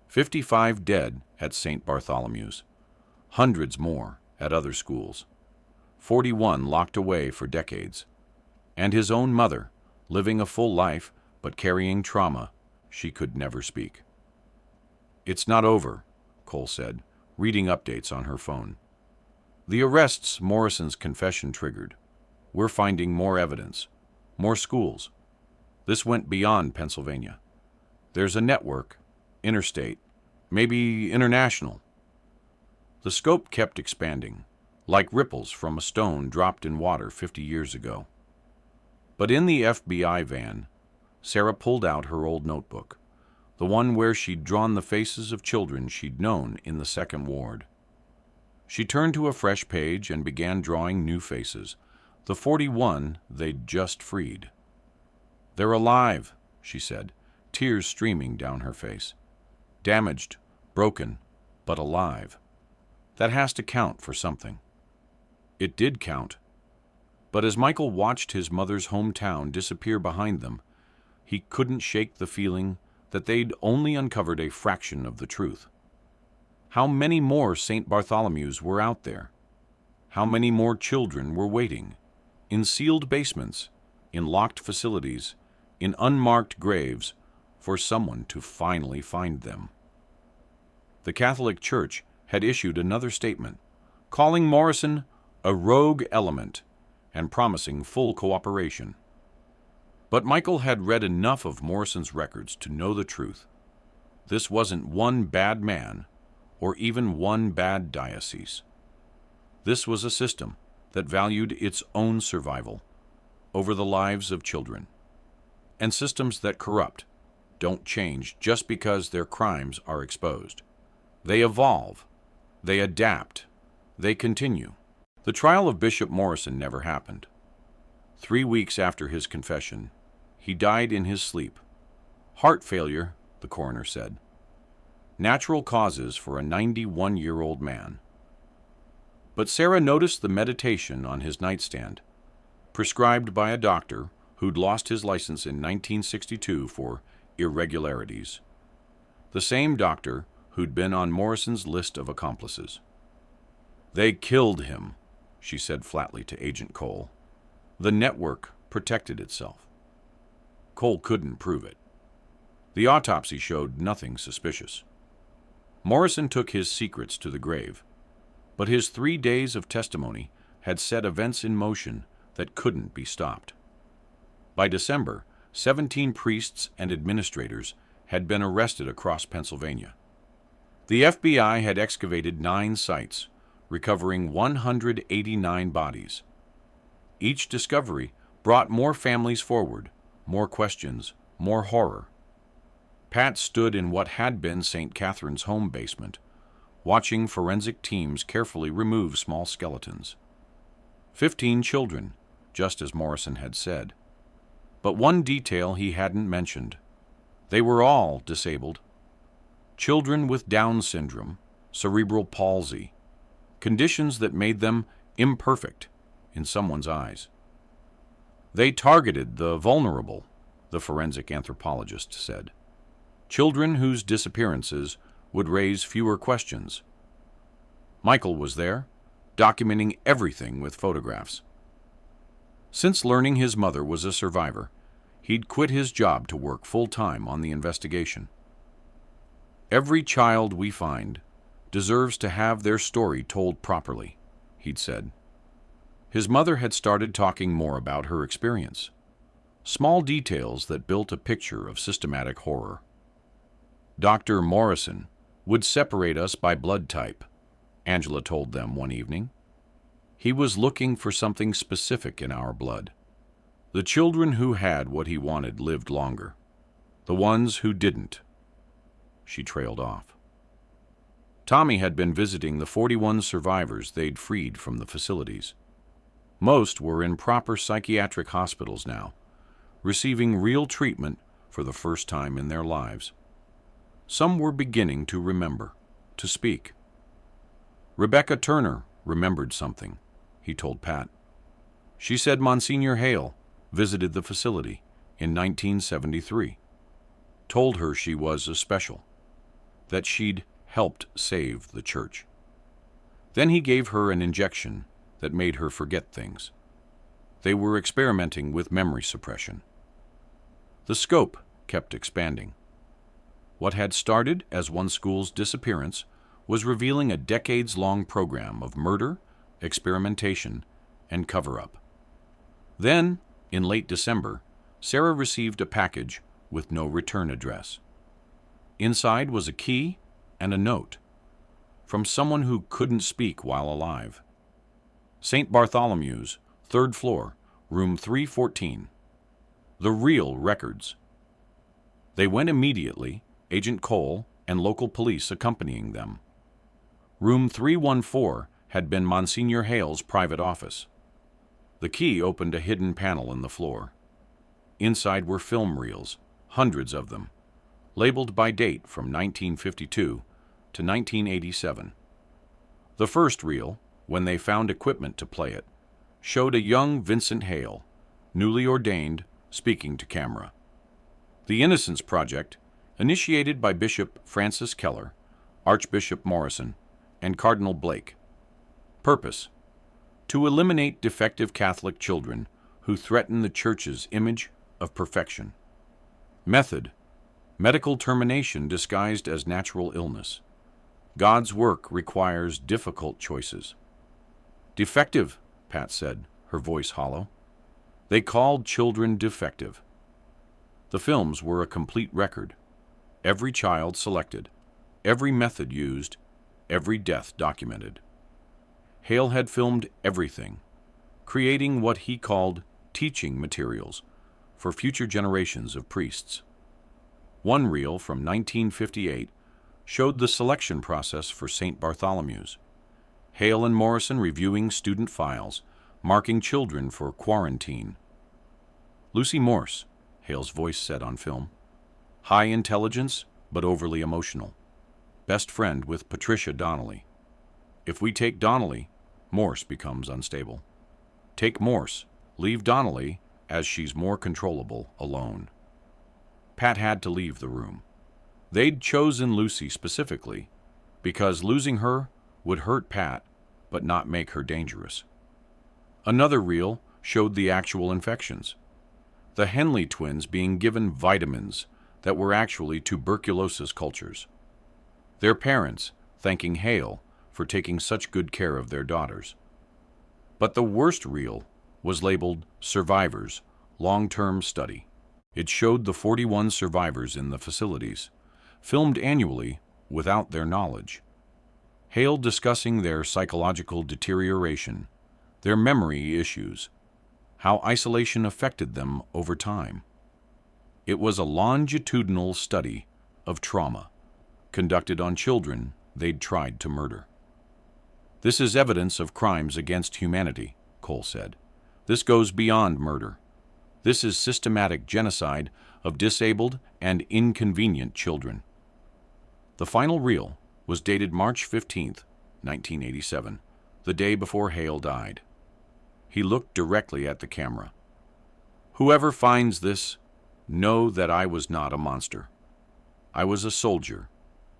55 dead at St. Bartholomew's, hundreds more at other schools, 41 locked away for decades, and his own mother, living a full life but carrying trauma she could never speak. It's not over, Cole said, reading updates on her phone. The arrests Morrison's confession triggered. We're finding more evidence, more schools. This went beyond Pennsylvania. There's a network, interstate, maybe international. The scope kept expanding, like ripples from a stone dropped in water 50 years ago. But in the FBI van, Sarah pulled out her old notebook, the one where she'd drawn the faces of children she'd known in the second ward. She turned to a fresh page and began drawing new faces, the 41 they'd just freed. They're alive, she said, tears streaming down her face. Damaged, broken, but alive. That has to count for something. It did count. But as Michael watched his mother's hometown disappear behind them, he couldn't shake the feeling that they'd only uncovered a fraction of the truth. How many more St. Bartholomew's were out there? How many more children were waiting, in sealed basements, in locked facilities, in unmarked graves, for someone to finally find them? The Catholic Church had issued another statement, calling Morrison a rogue element and promising full cooperation. But Michael had read enough of Morrison's records to know the truth. This wasn't one bad man or even one bad diocese. This was a system that valued its own survival over the lives of children. And systems that corrupt don't change just because their crimes are exposed. They evolve, they adapt, they continue. The trial of Bishop Morrison never happened. 3 weeks after his confession, he died in his sleep. Heart failure, the coroner said. Natural causes for a 91-year-old man. But Sarah noticed the meditation on his nightstand, prescribed by a doctor who'd lost his license in 1962 for irregularities. The same doctor who'd been on Morrison's list of accomplices. "They killed him," she said flatly to Agent Cole. The network protected itself. Cole couldn't prove it. The autopsy showed nothing suspicious. Morrison took his secrets to the grave, but his 3 days of testimony had set events in motion that couldn't be stopped. By December, 17 priests and administrators had been arrested across Pennsylvania. The FBI had excavated 9 sites, recovering 189 bodies. Each discovery brought more families forward, more questions, more horror. Pat stood in what had been St. Catherine's home basement, watching forensic teams carefully remove small skeletons. 15 children, just as Morrison had said. But one detail he hadn't mentioned. They were all disabled. Children with Down syndrome, cerebral palsy, conditions that made them imperfect in someone's eyes. They targeted the vulnerable, the forensic anthropologist said. Children whose disappearances would raise fewer questions. Michael was there, documenting everything with photographs. Since learning his mother was a survivor, he'd quit his job to work full-time on the investigation. "Every child we find deserves to have their story told properly," he'd said. His mother had started talking more about her experience. Small details that built a picture of systematic horror. "Dr. Morrison would separate us by blood type," Angela told them one evening. "He was looking for something specific in our blood. The children who had what he wanted lived longer. The ones who didn't." She trailed off. Tommy had been visiting the 41 survivors they'd freed from the facilities. Most were in proper psychiatric hospitals now, receiving real treatment for the first time in their lives. Some were beginning to remember, to speak. Rebecca Turner remembered something, he told Pat. She said Monsignor Hale visited the facility in 1973, told her she was a special, that she'd helped save the church. Then he gave her an injection that made her forget things. They were experimenting with memory suppression. The scope kept expanding. What had started as one school's disappearance was revealing a decades-long program of murder, experimentation, and cover-up. Then, in late December, Sarah received a package with no return address. Inside was a key and a note from someone who couldn't speak while alive. St. Bartholomew's, 3rd floor, room 314. The real records. They went immediately, Agent Cole and local police accompanying them. Room 314 had been Monsignor Hale's private office. The key opened a hidden panel in the floor. Inside were film reels, hundreds of them, labeled by date from 1952 to 1987. The first reel, when they found equipment to play it, showed a young Vincent Hale, newly ordained, speaking to camera. The Innocence Project Initiated by Bishop Francis Keller, Archbishop Morrison, and Cardinal Blake. Purpose: to eliminate defective Catholic children who threaten the Church's image of perfection. Method: medical termination disguised as natural illness. God's work requires difficult choices. Defective, Pat said, her voice hollow. They called children defective. The films were a complete record. Every child selected, every method used, every death documented. Hale had filmed everything, creating what he called teaching materials for future generations of priests. One reel from 1958 showed the selection process for St. Bartholomew's. Hale and Morrison reviewing student files, marking children for quarantine. Lucy Morse, Hale's voice said on film. High intelligence, but overly emotional. Best friend with Patricia Donnelly. If we take Donnelly, Morse becomes unstable. Take Morse, leave Donnelly, as she's more controllable, alone. Pat had to leave the room. They'd chosen Lucy specifically because losing her would hurt Pat, but not make her dangerous. Another reel showed the actual infections. The Henley twins being given vitamins that were actually tuberculosis cultures. Their parents thanking Hale for taking such good care of their daughters. But the worst reel was labeled Survivors, Long-Term Study. It showed the 41 survivors in the facilities, filmed annually without their knowledge. Hale discussing their psychological deterioration, their memory issues, how isolation affected them over time. It was a longitudinal study of trauma, conducted on children they'd tried to murder. This is evidence of crimes against humanity, Cole said. This goes beyond murder. This is systematic genocide of disabled and inconvenient children. The final reel was dated March 15, 1987, the day before Hale died. He looked directly at the camera. Whoever finds this, know that I was not a monster. I was a soldier,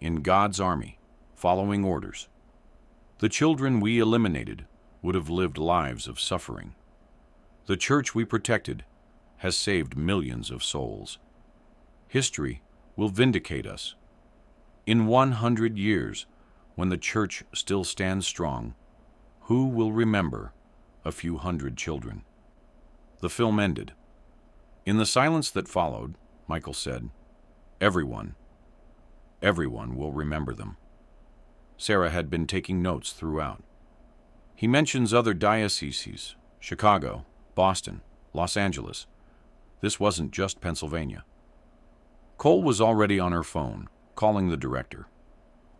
in God's army, following orders. The children we eliminated would have lived lives of suffering. The Church we protected has saved millions of souls. History will vindicate us. In 100 years, when the Church still stands strong, who will remember a few hundred children? The film ended. In the silence that followed, Michael said, everyone will remember them. Sarah had been taking notes throughout. He mentions other dioceses, Chicago, Boston, Los Angeles. This wasn't just Pennsylvania. Cole was already on her phone, calling the director.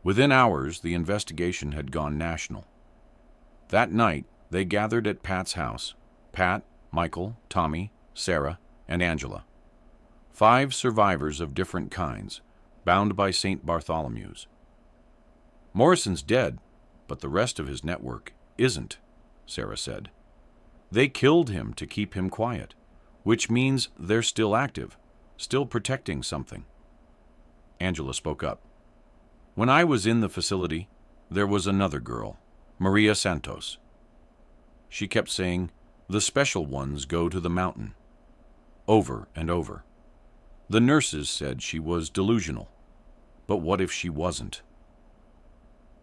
Within hours, the investigation had gone national. That night, they gathered at Pat's house. Pat, Michael, Tommy, Sarah, and Angela. 5 survivors of different kinds, bound by St. Bartholomew's. Morrison's dead, but the rest of his network isn't, Sarah said. They killed him to keep him quiet, which means they're still active, still protecting something. Angela spoke up. When I was in the facility, there was another girl, Maria Santos. She kept saying, the special ones go to the mountain. Over and over. The nurses said she was delusional. But what if she wasn't?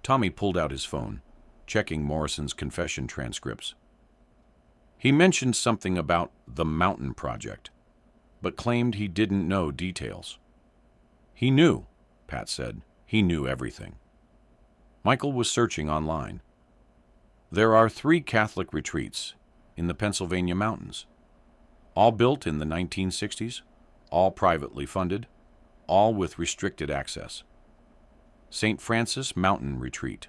Tommy pulled out his phone, checking Morrison's confession transcripts. He mentioned something about the Mountain Project, but claimed he didn't know details. He knew, Pat said. He knew everything. Michael was searching online. There are 3 Catholic retreats in the Pennsylvania mountains, all built in the 1960s, all privately funded, all with restricted access. St. Francis Mountain Retreat,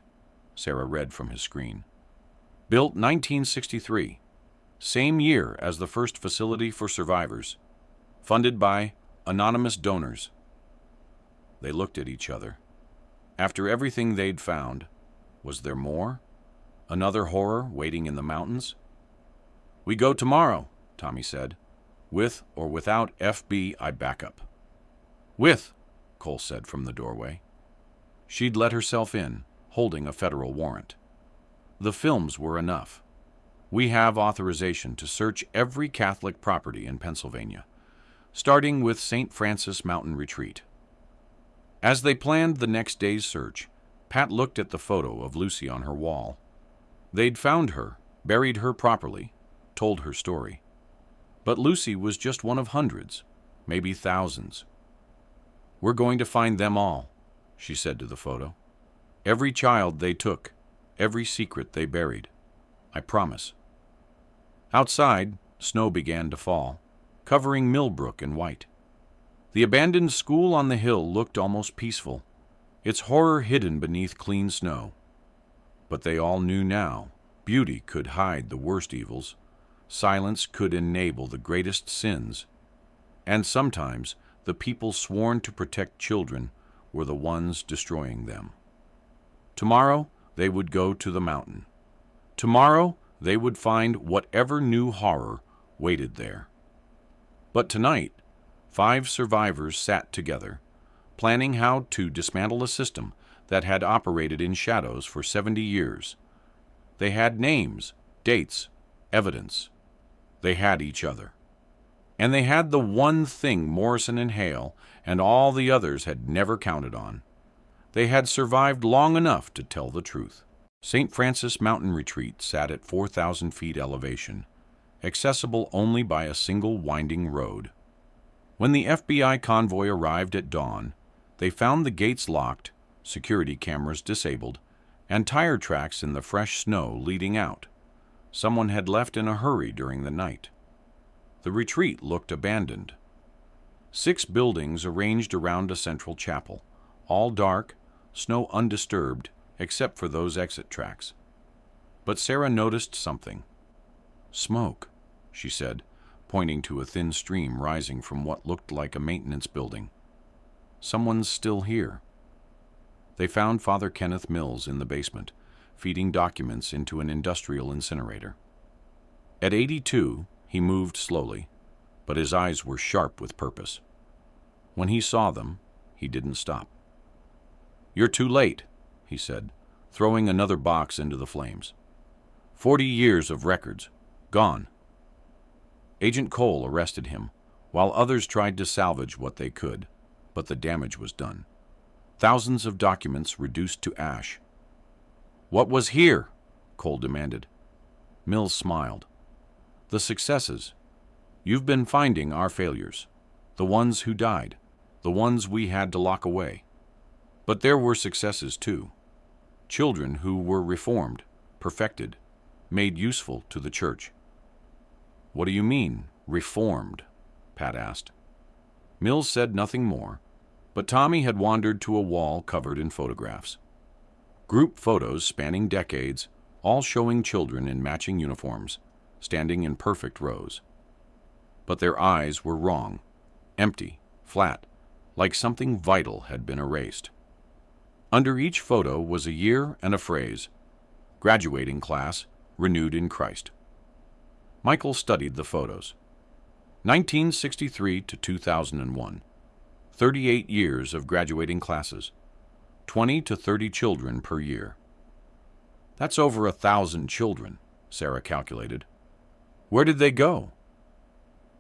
Sarah read from his screen. Built 1963, same year as the first facility for survivors, funded by anonymous donors. They looked at each other. After everything they'd found, was there more? Another horror waiting in the mountains? We go tomorrow, Tommy said. With or without FBI backup. With, Cole said from the doorway. She'd let herself in, holding a federal warrant. The films were enough. We have authorization to search every Catholic property in Pennsylvania, starting with St. Francis Mountain Retreat. As they planned the next day's search, Pat looked at the photo of Lucy on her wall. They'd found her, buried her properly, told her story. But Lucy was just one of hundreds, maybe thousands. "We're going to find them all," she said to the photo. "Every child they took, every secret they buried. I promise." Outside, snow began to fall, covering Millbrook in white. The abandoned school on the hill looked almost peaceful, its horror hidden beneath clean snow. But they all knew now, beauty could hide the worst evils, silence could enable the greatest sins, and sometimes the people sworn to protect children were the ones destroying them. Tomorrow they would go to the mountain. Tomorrow they would find whatever new horror waited there. But tonight, 5 survivors sat together, planning how to dismantle a system that had operated in shadows for 70 years. They had names, dates, evidence. They had each other. And they had the one thing Morrison and Hale and all the others had never counted on. They had survived long enough to tell the truth. St. Francis Mountain Retreat sat at 4,000 feet elevation, accessible only by a single winding road. When the FBI convoy arrived at dawn, they found the gates locked, security cameras disabled, and tire tracks in the fresh snow leading out. Someone had left in a hurry during the night. The retreat looked abandoned. 6 buildings arranged around a central chapel, all dark, snow undisturbed, except for those exit tracks. But Sarah noticed something. "Smoke," she said, pointing to a thin stream rising from what looked like a maintenance building. "Someone's still here." They found Father Kenneth Mills in the basement, feeding documents into an industrial incinerator. At 82, he moved slowly, but his eyes were sharp with purpose. When he saw them, he didn't stop. "You're too late," he said, throwing another box into the flames. 40 years of records, gone. Agent Cole arrested him, while others tried to salvage what they could, but the damage was done. Thousands of documents reduced to ash. "What was here?" Cole demanded. Mills smiled. "The successes. You've been finding our failures, the ones who died, the ones we had to lock away. But there were successes too. Children who were reformed, perfected, made useful to the church." "What do you mean, reformed?" Pat asked. Mills said nothing more, but Tommy had wandered to a wall covered in photographs. Group photos spanning decades, all showing children in matching uniforms, standing in perfect rows. But their eyes were wrong, empty, flat, like something vital had been erased. Under each photo was a year and a phrase: graduating class, renewed in Christ. Michael studied the photos. 1963 to 2001. 38 years of graduating classes. 20 to 30 children per year. "That's over 1,000 children," Sarah calculated. "Where did they go?"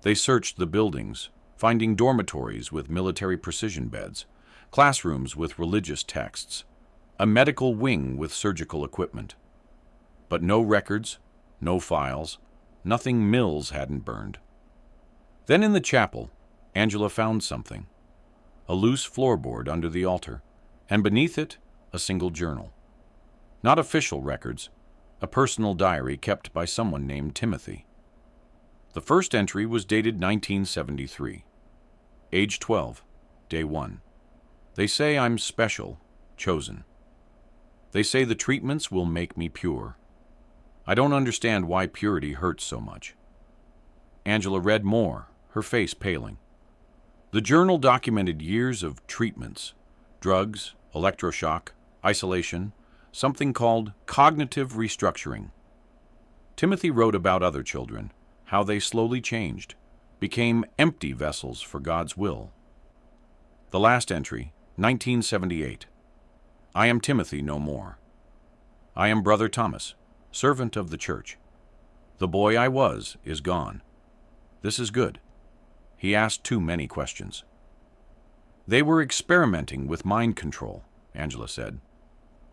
They searched the buildings, finding dormitories with military precision beds, classrooms with religious texts, a medical wing with surgical equipment. But no records, no files, nothing Mills hadn't burned. Then in the chapel, Angela found something. A loose floorboard under the altar, and beneath it, a single journal. Not official records, a personal diary kept by someone named Timothy. The first entry was dated 1973. Age 12, day 1. "They say I'm special, chosen. They say the treatments will make me pure. I don't understand why purity hurts so much." Angela read more, her face paling. The journal documented years of treatments, drugs, electroshock, isolation, something called cognitive restructuring. Timothy wrote about other children, how they slowly changed, became empty vessels for God's will. The last entry, 1978. I am Timothy no more. I am Brother Thomas, servant of the church. The boy I was is gone. This is good. He asked too many questions. They were experimenting with mind control, Angela said,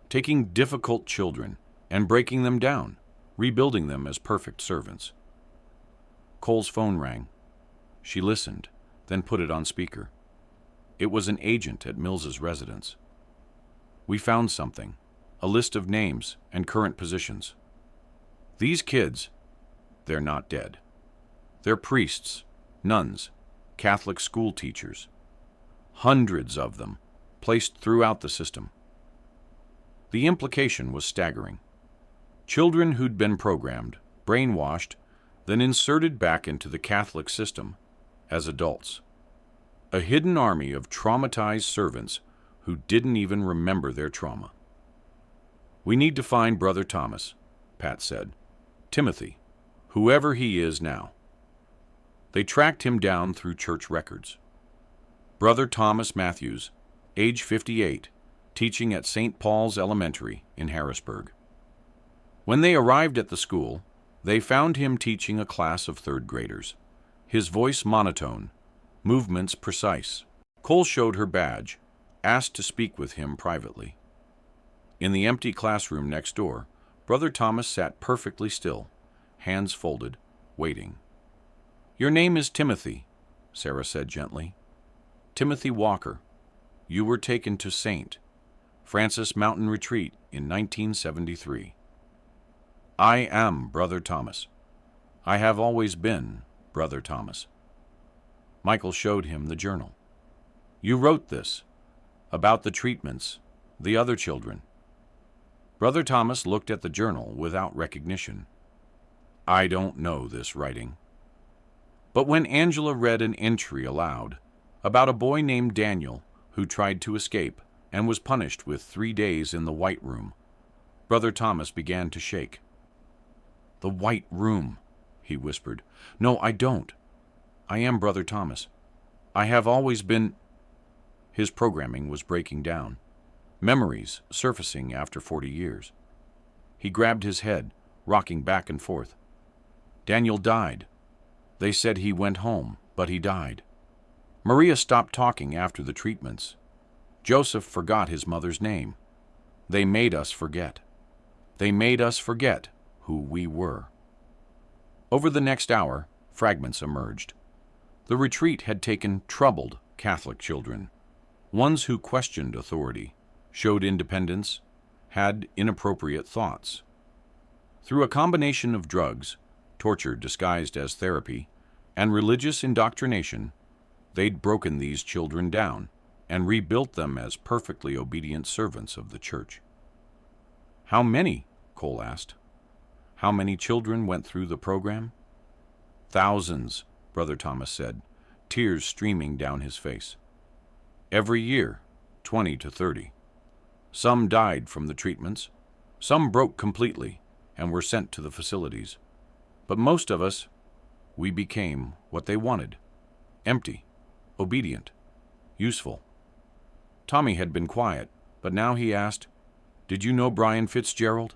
taking difficult children and breaking them down, rebuilding them as perfect servants. Cole's phone rang. She listened, then put it on speaker. It was an agent at Mills's residence. We found something, a list of names and current positions. These kids, they're not dead. They're priests, nuns, Catholic school teachers. Hundreds of them, placed throughout the system. The implication was staggering. Children who'd been programmed, brainwashed, then inserted back into the Catholic system as adults. A hidden army of traumatized servants who didn't even remember their trauma. We need to find Brother Thomas, Pat said. Timothy, whoever he is now. They tracked him down through church records. Brother Thomas Matthews, age 58, teaching at St. Paul's Elementary in Harrisburg. When they arrived at the school, they found him teaching a class of third graders. His voice monotone, movements precise. Cole showed her badge, asked to speak with him privately. In the empty classroom next door, Brother Thomas sat perfectly still, hands folded, waiting. Your name is Timothy, Sarah said gently. Timothy Walker. You were taken to St. Francis Mountain Retreat in 1973. I am Brother Thomas. I have always been Brother Thomas. Michael showed him the journal. You wrote this, about the treatments, the other children. Brother Thomas looked at the journal without recognition. I don't know this writing. But when Angela read an entry aloud about a boy named Daniel who tried to escape and was punished with 3 days in the White Room, Brother Thomas began to shake. The White Room, he whispered. No, I don't. I am Brother Thomas. I have always been... His programming was breaking down, memories surfacing after 40 years. He grabbed his head, rocking back and forth. Daniel died. They said he went home, but he died. Maria stopped talking after the treatments. Joseph forgot his mother's name. They made us forget. They made us forget who we were. Over the next hour, fragments emerged. The retreat had taken troubled Catholic children, ones who questioned authority, showed independence, had inappropriate thoughts. Through a combination of drugs, torture disguised as therapy, and religious indoctrination, they'd broken these children down and rebuilt them as perfectly obedient servants of the church. How many? Cole asked. How many children went through the program? Thousands, Brother Thomas said, tears streaming down his face. Every year, 20 to 30. Some died from the treatments, some broke completely and were sent to the facilities. But most of us, we became what they wanted. Empty, obedient, useful. Tommy had been quiet, but now he asked, Did you know Brian Fitzgerald?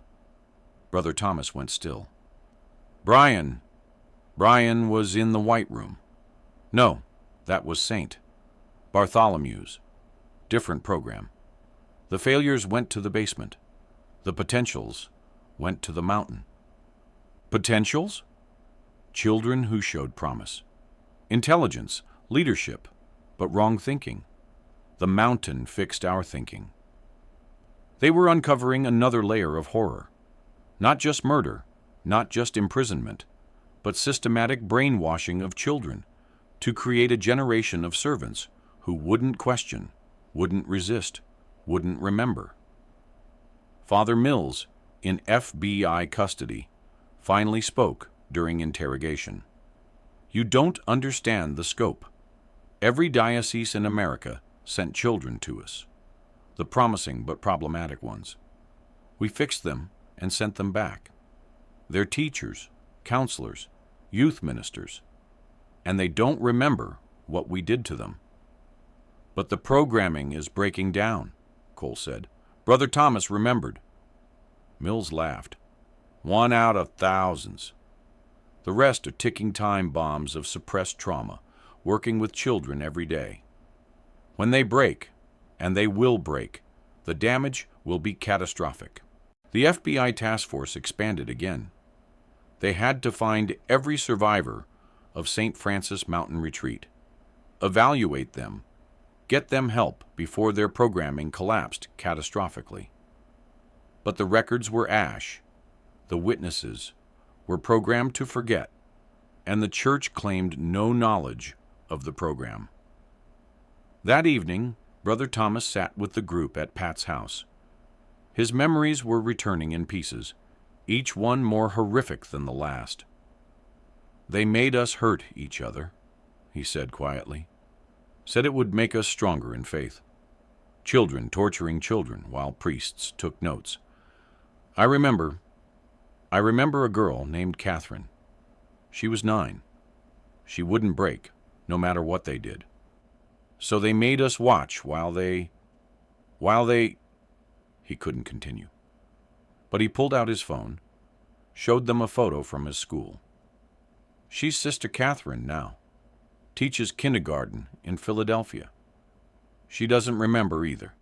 Brother Thomas went still. Brian was in the White Room. No, that was St. Bartholomew's. Different program. The failures went to the basement. The potentials went to the mountain. Potentials? Children who showed promise. Intelligence, leadership, but wrong thinking. The mountain fixed our thinking. They were uncovering another layer of horror. Not just murder, not just imprisonment, but systematic brainwashing of children to create a generation of servants who wouldn't question, wouldn't resist, wouldn't remember. Father Mills, in FBI custody, finally spoke during interrogation. You don't understand the scope. Every diocese in America sent children to us, the promising but problematic ones. We fixed them and sent them back. They're teachers, counselors, youth ministers, and they don't remember what we did to them. But the programming is breaking down, Cole said. Brother Thomas remembered. Mills laughed. 1 out of thousands. The rest are ticking time bombs of suppressed trauma, working with children every day. When they break, and they will break, the damage will be catastrophic. The FBI task force expanded again. They had to find every survivor of St. Francis Mountain Retreat, evaluate them, get them help before their programming collapsed catastrophically. But the records were ash, the witnesses were programmed to forget, and the church claimed no knowledge of the program. That evening, Brother Thomas sat with the group at Pat's house. His memories were returning in pieces, each one more horrific than the last. They made us hurt each other, he said quietly. Said it would make us stronger in faith. Children torturing children while priests took notes. I remember a girl named Catherine. She was 9. She wouldn't break, no matter what they did. So they made us watch while they... He couldn't continue. But he pulled out his phone, showed them a photo from his school. She's Sister Catherine now. Teaches kindergarten in Philadelphia. She doesn't remember either.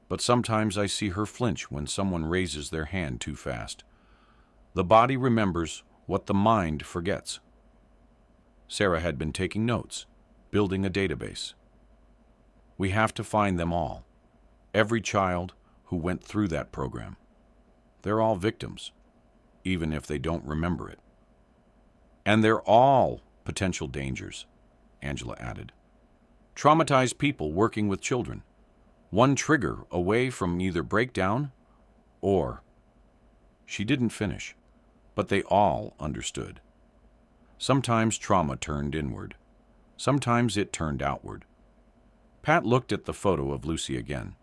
But sometimes I see her flinch when someone raises their hand too fast. The body remembers what the mind forgets. Sarah had been taking notes, building a database. We have to find them all. Every child who went through that program. They're all victims, even if they don't remember it. And they're all potential dangers, Angela added. Traumatized people working with children. One trigger away from either breakdown or... She didn't finish, but they all understood. Sometimes trauma turned inward. Sometimes it turned outward. Pat looked at the photo of Lucy again.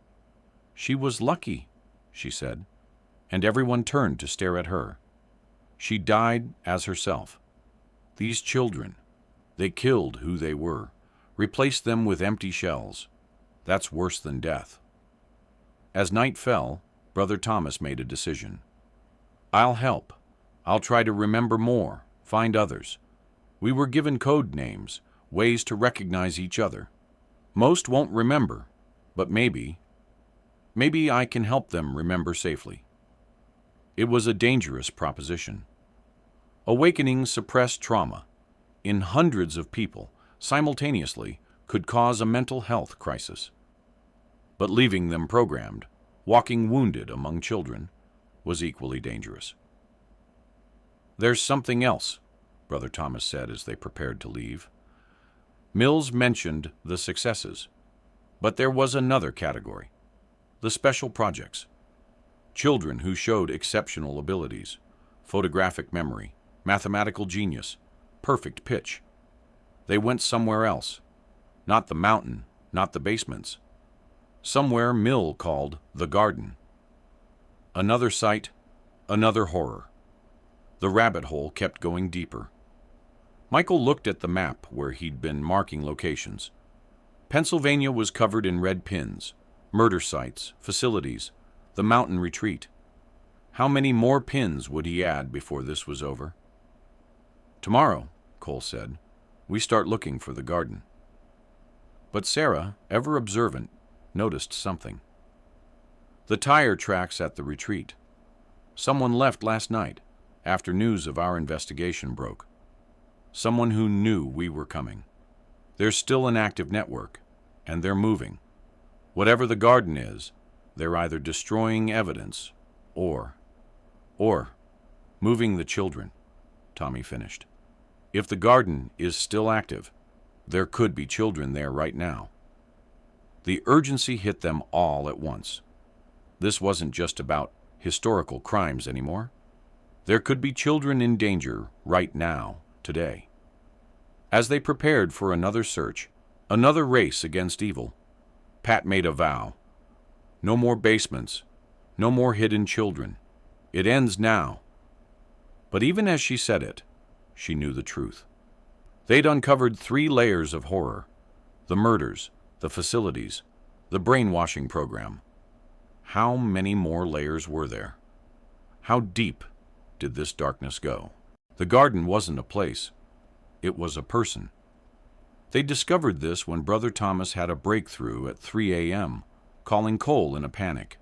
She was lucky, she said, and everyone turned to stare at her. She died as herself. These children, they killed who they were, replaced them with empty shells. That's worse than death. As night fell, Brother Thomas made a decision. I'll help. I'll try to remember more, find others. We were given code names, ways to recognize each other. Most won't remember, but maybe I can help them remember safely. It was a dangerous proposition. Awakening suppressed trauma in hundreds of people simultaneously could cause a mental health crisis. But leaving them programmed, walking wounded among children, was equally dangerous. There's something else, Brother Thomas said as they prepared to leave. Mills mentioned the successes, but there was another category, the special projects. Children who showed exceptional abilities, photographic memory, mathematical genius, perfect pitch. They went somewhere else, not the mountain, not the basements. Somewhere Mill called the garden. Another sight, another horror. The rabbit hole kept going deeper. Michael looked at the map where he'd been marking locations. Pennsylvania was covered in red pins, murder sites, facilities, the mountain retreat. How many more pins would he add before this was over? Tomorrow, Cole said, we start looking for the garden. But Sarah, ever observant, noticed something. The tire tracks at the retreat. Someone left last night, after news of our investigation broke. Someone who knew we were coming. There's still an active network, and they're moving. Whatever the garden is, they're either destroying evidence or moving the children, Tommy finished. If the garden is still active, there could be children there right now. The urgency hit them all at once. This wasn't just about historical crimes anymore. There could be children in danger right now, today. As they prepared for another search, another race against evil, Pat made a vow. No more basements, no more hidden children. It ends now. But even as she said it, she knew the truth. They'd uncovered 3 layers of horror: the murders, the facilities, the brainwashing program. How many more layers were there? How deep did this darkness go? The garden wasn't a place. It was a person. They discovered this when Brother Thomas had a breakthrough at 3 a.m., calling Cole in a panic.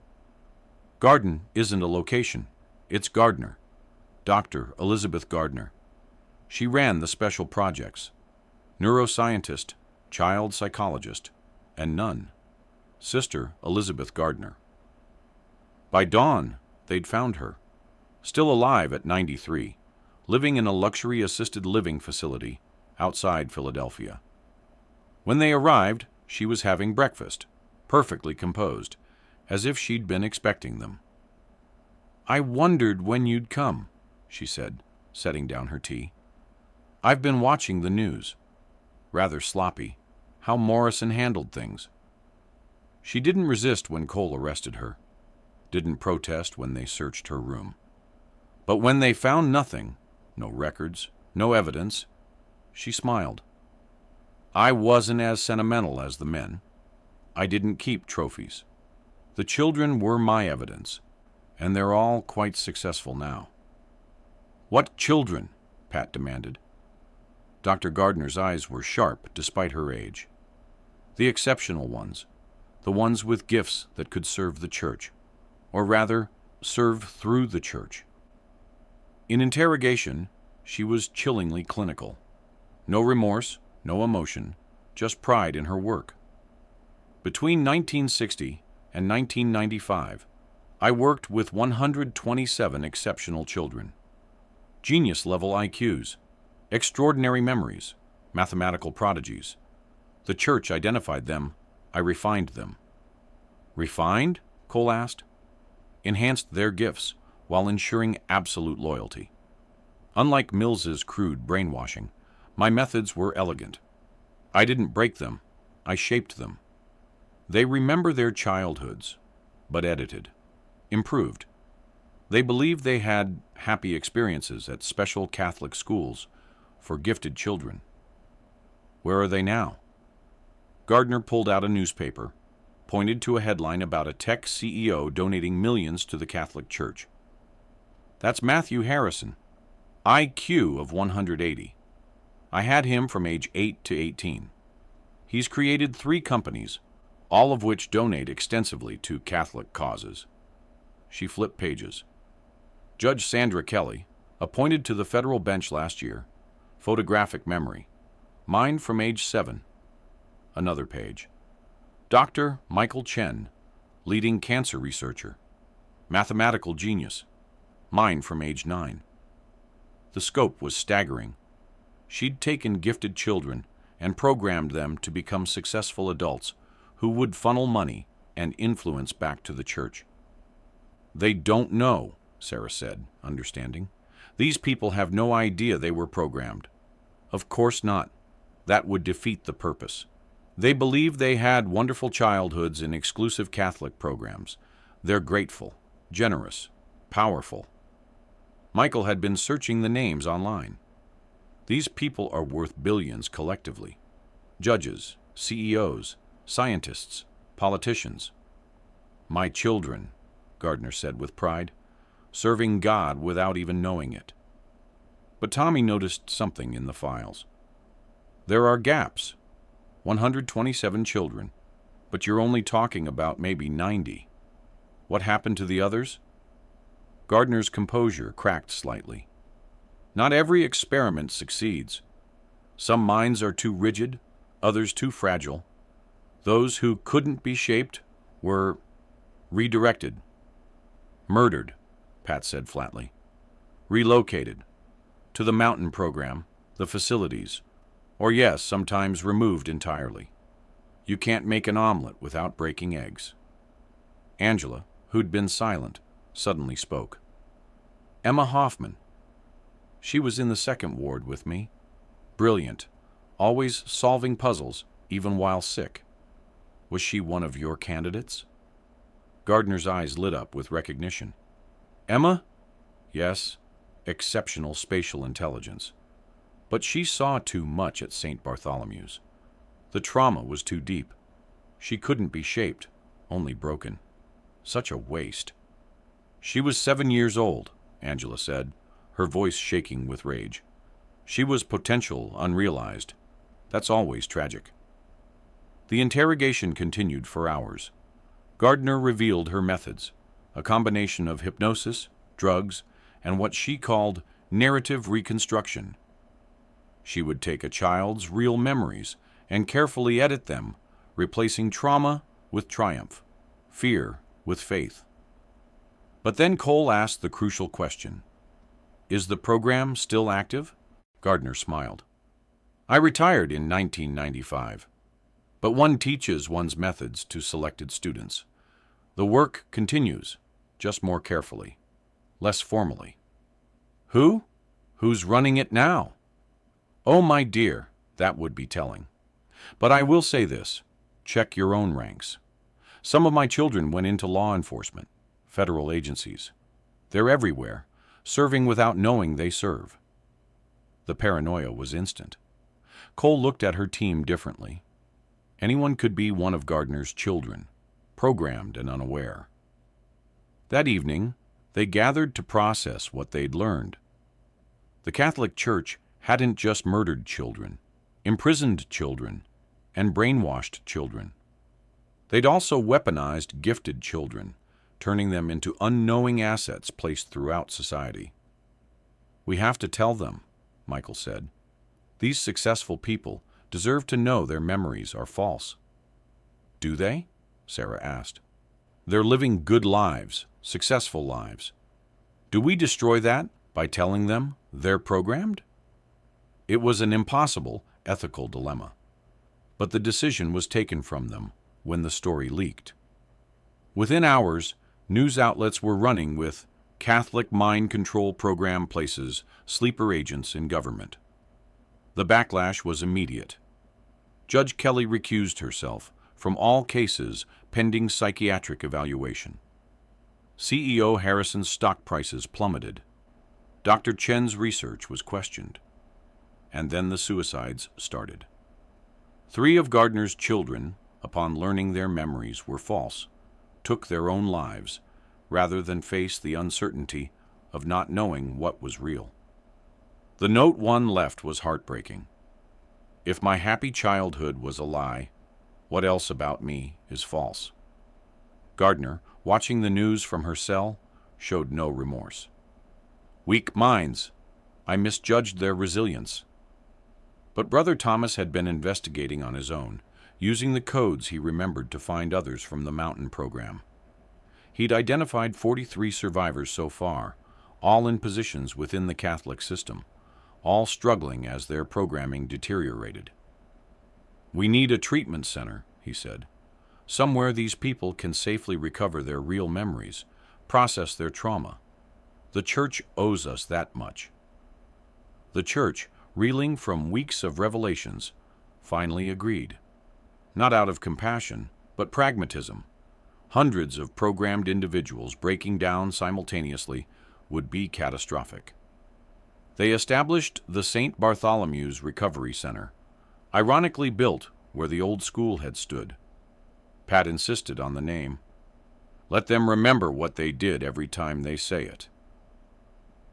Garden isn't a location. It's Gardner. Dr. Elizabeth Gardner. She ran the special projects. Neuroscientist, child psychologist, and nun. Sister Elizabeth Gardner. By dawn, they'd found her. Still alive at 93, living in a luxury assisted living facility outside Philadelphia. When they arrived, she was having breakfast, perfectly composed, as if she'd been expecting them. "I wondered when you'd come," she said, setting down her tea. "I've been watching the news. Rather sloppy, how Morrison handled things." She didn't resist when Cole arrested her, didn't protest when they searched her room. But when they found nothing, no records, no evidence, she smiled. "I wasn't as sentimental as the men. I didn't keep trophies. The children were my evidence, and they're all quite successful now." "What children?" Pat demanded. Dr. Gardner's eyes were sharp despite her age. "The exceptional ones, the ones with gifts that could serve the church, or rather, serve through the church." In interrogation, she was chillingly clinical. No remorse, no emotion, just pride in her work. "Between 1960 and 1995, I worked with 127 exceptional children. Genius-level IQs, extraordinary memories, mathematical prodigies. The church identified them, I refined them." "Refined?" Cole asked. "Enhanced their gifts while ensuring absolute loyalty. Unlike Mills's crude brainwashing, my methods were elegant. I didn't break them, I shaped them. They remember their childhoods, but edited, improved. They believed they had happy experiences at special Catholic schools for gifted children. Where are they now?" Gardner pulled out a newspaper, pointed to a headline about a tech CEO donating millions to the Catholic Church. "That's Matthew Harrison, IQ of 180. I had him from age 8 to 18. He's created 3 companies, all of which donate extensively to Catholic causes." She flipped pages. "Judge Sandra Kelly, appointed to the federal bench last year, photographic memory, mine from age 7. Another page. Dr. Michael Chen, leading cancer researcher, mathematical genius, mine from age 9. The scope was staggering. She'd taken gifted children and programmed them to become successful adults who would funnel money and influence back to the church. "They don't know," Sarah said, understanding. "These people have no idea they were programmed." "Of course not. That would defeat the purpose. They believe they had wonderful childhoods in exclusive Catholic programs. They're grateful, generous, powerful." Michael had been searching the names online. These people are worth billions collectively. Judges, CEOs, scientists, politicians. "My children," Gardner said with pride, "serving God without even knowing it." But Tommy noticed something in the files. "There are gaps. 127 children, but you're only talking about maybe 90. What happened to the others?" Gardner's composure cracked slightly. "Not every experiment succeeds. Some minds are too rigid, others too fragile. Those who couldn't be shaped were redirected. Murdered," Pat said flatly. "Relocated. To the mountain program, the facilities, or yes, sometimes removed entirely. You can't make an omelet without breaking eggs." Angela, who'd been silent, suddenly spoke. "Emma Hoffman. She was in the 2nd ward with me. Brilliant, always solving puzzles, even while sick. Was she one of your candidates?" Gardner's eyes lit up with recognition. "Emma?" "Yes, exceptional spatial intelligence. But she saw too much at St. Bartholomew's. The trauma was too deep. She couldn't be shaped, only broken. Such a waste. She was 7 years old, Angela said, her voice shaking with rage. She was potential unrealized. That's always tragic. The interrogation continued for hours. Gardner revealed her methods, a combination of hypnosis, drugs, and what she called narrative reconstruction. She would take a child's real memories and carefully edit them, replacing trauma with triumph, fear with faith. But then Cole asked the crucial question. Is the program still active? Gardner smiled. I retired in 1995. But one teaches one's methods to selected students. The work continues, just more carefully, less formally. Who? Who's running it now? Oh, my dear, that would be telling. But I will say this, check your own ranks. Some of my children went into law enforcement, federal agencies. They're everywhere, serving without knowing they serve. The paranoia was instant. Cole looked at her team differently. Anyone could be one of Gardner's children, programmed and unaware. That evening, they gathered to process what they'd learned. The Catholic Church hadn't just murdered children, imprisoned children, and brainwashed children. They'd also weaponized gifted children, turning them into unknowing assets placed throughout society. We have to tell them, Michael said. These successful people deserve to know their memories are false. Do they? Sarah asked. They're living good lives, successful lives. Do we destroy that by telling them they're programmed? It was an impossible ethical dilemma. But the decision was taken from them when the story leaked. Within hours, news outlets were running with Catholic mind control program places sleeper agents in government. The backlash was immediate. Judge Kelly recused herself from all cases pending psychiatric evaluation. CEO Harrison's stock prices plummeted. Dr. Chen's research was questioned. And then the suicides started. 3 of Gardner's children, upon learning their memories were false, took their own lives rather than face the uncertainty of not knowing what was real. The note one left was heartbreaking. If my happy childhood was a lie, what else about me is false? Gardner, watching the news from her cell, showed no remorse. Weak minds. I misjudged their resilience. But Brother Thomas had been investigating on his own, using the codes he remembered to find others from the Mountain program. He'd identified 43 survivors so far, all in positions within the Catholic system, all struggling as their programming deteriorated. We need a treatment center, he said. Somewhere these people can safely recover their real memories, process their trauma. The Church owes us that much. The Church, reeling from weeks of revelations, finally agreed. Not out of compassion, but pragmatism. Hundreds of programmed individuals breaking down simultaneously would be catastrophic. They established the St. Bartholomew's Recovery Center, ironically built where the old school had stood. Pat insisted on the name. Let them remember what they did every time they say it.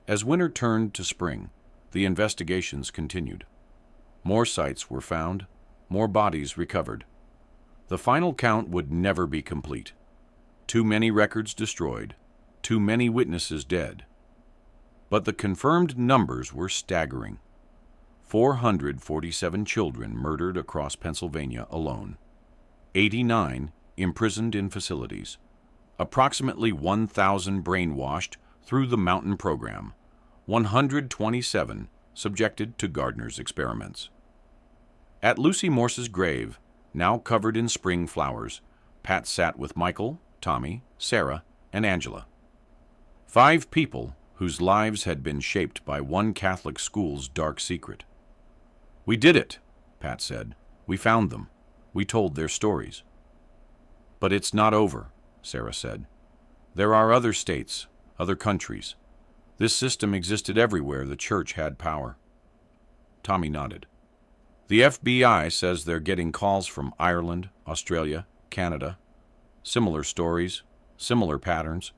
As winter turned to spring, the investigations continued. More sites were found, more bodies recovered. The final count would never be complete. Too many records destroyed, too many witnesses dead. But the confirmed numbers were staggering. 447 children murdered across Pennsylvania alone. 89 imprisoned in facilities. Approximately 1,000 brainwashed through the Mountain program. 127 subjected to Gardner's experiments. At Lucy Morse's grave, now covered in spring flowers, Pat sat with Michael, Tommy, Sarah, and Angela. 5 people whose lives had been shaped by one Catholic school's dark secret. We did it, Pat said. We found them. We told their stories. But it's not over, Sarah said. There are other states, other countries. This system existed everywhere the Church had power. Tommy nodded. The FBI says they're getting calls from Ireland, Australia, Canada. Similar stories, similar patterns.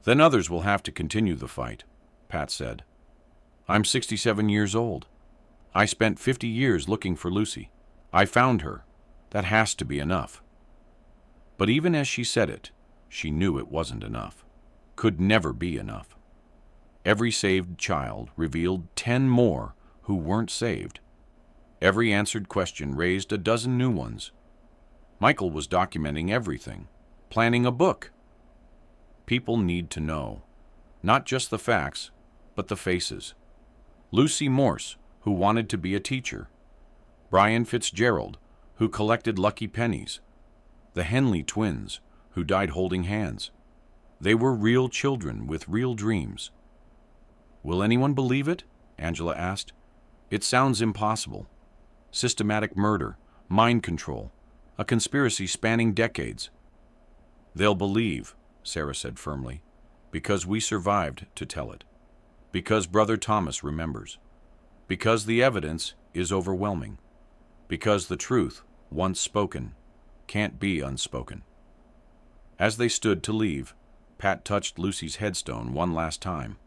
Then others will have to continue the fight, Pat said. I'm 67 years old. I spent 50 years looking for Lucy. I found her. That has to be enough. But even as she said it, she knew it wasn't enough. Could never be enough. Every saved child revealed 10 more who weren't saved. Every answered question raised a dozen new ones. Michael was documenting everything, planning a book. People need to know, not just the facts, but the faces. Lucy Morse, who wanted to be a teacher. Brian Fitzgerald, who collected lucky pennies. The Henley twins, who died holding hands. They were real children with real dreams. Will anyone believe it? Angela asked. It sounds impossible. Systematic murder, mind control, a conspiracy spanning decades. They'll believe, Sarah said firmly, because we survived to tell it. Because Brother Thomas remembers. Because the evidence is overwhelming. Because the truth, once spoken, can't be unspoken. As they stood to leave, Pat touched Lucy's headstone one last time.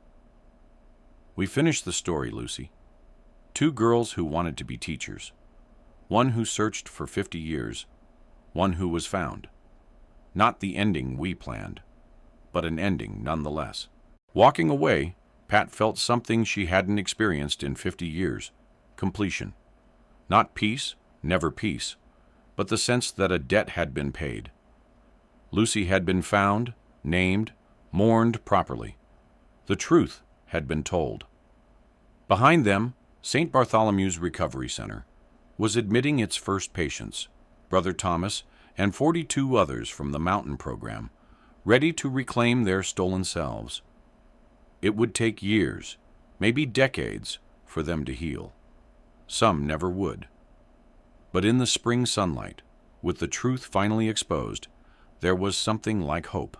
We finished the story, Lucy. 2 girls who wanted to be teachers. One who searched for 50 years. One who was found. Not the ending we planned, but an ending nonetheless. Walking away, Pat felt something she hadn't experienced in 50 years. Completion. Not peace, never peace, but the sense that a debt had been paid. Lucy had been found, named, mourned properly. The truth had been told. Behind them, St. Bartholomew's Recovery Center was admitting its first patients, Brother Thomas and 42 others from the Mountain Program, ready to reclaim their stolen selves. It would take years, maybe decades, for them to heal. Some never would. But in the spring sunlight, with the truth finally exposed, there was something like hope.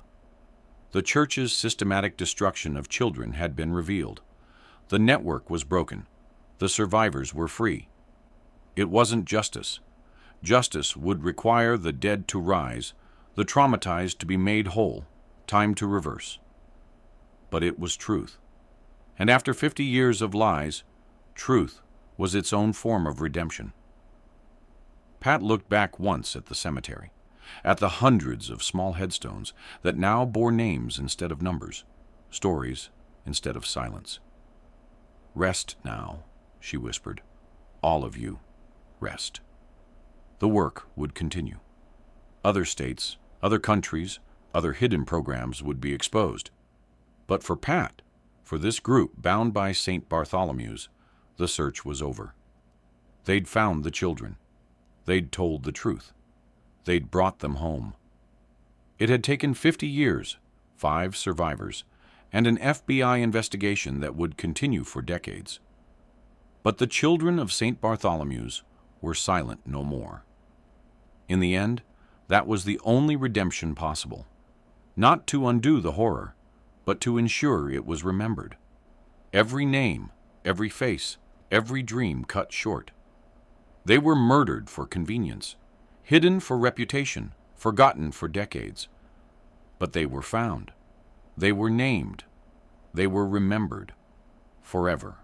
The Church's systematic destruction of children had been revealed. The network was broken. The survivors were free. It wasn't justice. Justice would require the dead to rise, the traumatized to be made whole, time to reverse. But it was truth. And after 50 years of lies, truth was its own form of redemption. Pat looked back once at the cemetery, at the hundreds of small headstones that now bore names instead of numbers, stories instead of silence. Rest now, she whispered. All of you, rest. The work would continue. Other states, other countries, other hidden programs would be exposed. But for Pat, for this group bound by St. Bartholomew's, the search was over. They'd found the children. They'd told the truth. They'd brought them home. It had taken 50 years, 5 survivors, and an FBI investigation that would continue for decades. But the children of St. Bartholomew's were silent no more. In the end, that was the only redemption possible. Not to undo the horror, but to ensure it was remembered. Every name, every face, every dream cut short. They were murdered for convenience, hidden for reputation, forgotten for decades. But they were found. They were named. They were remembered forever.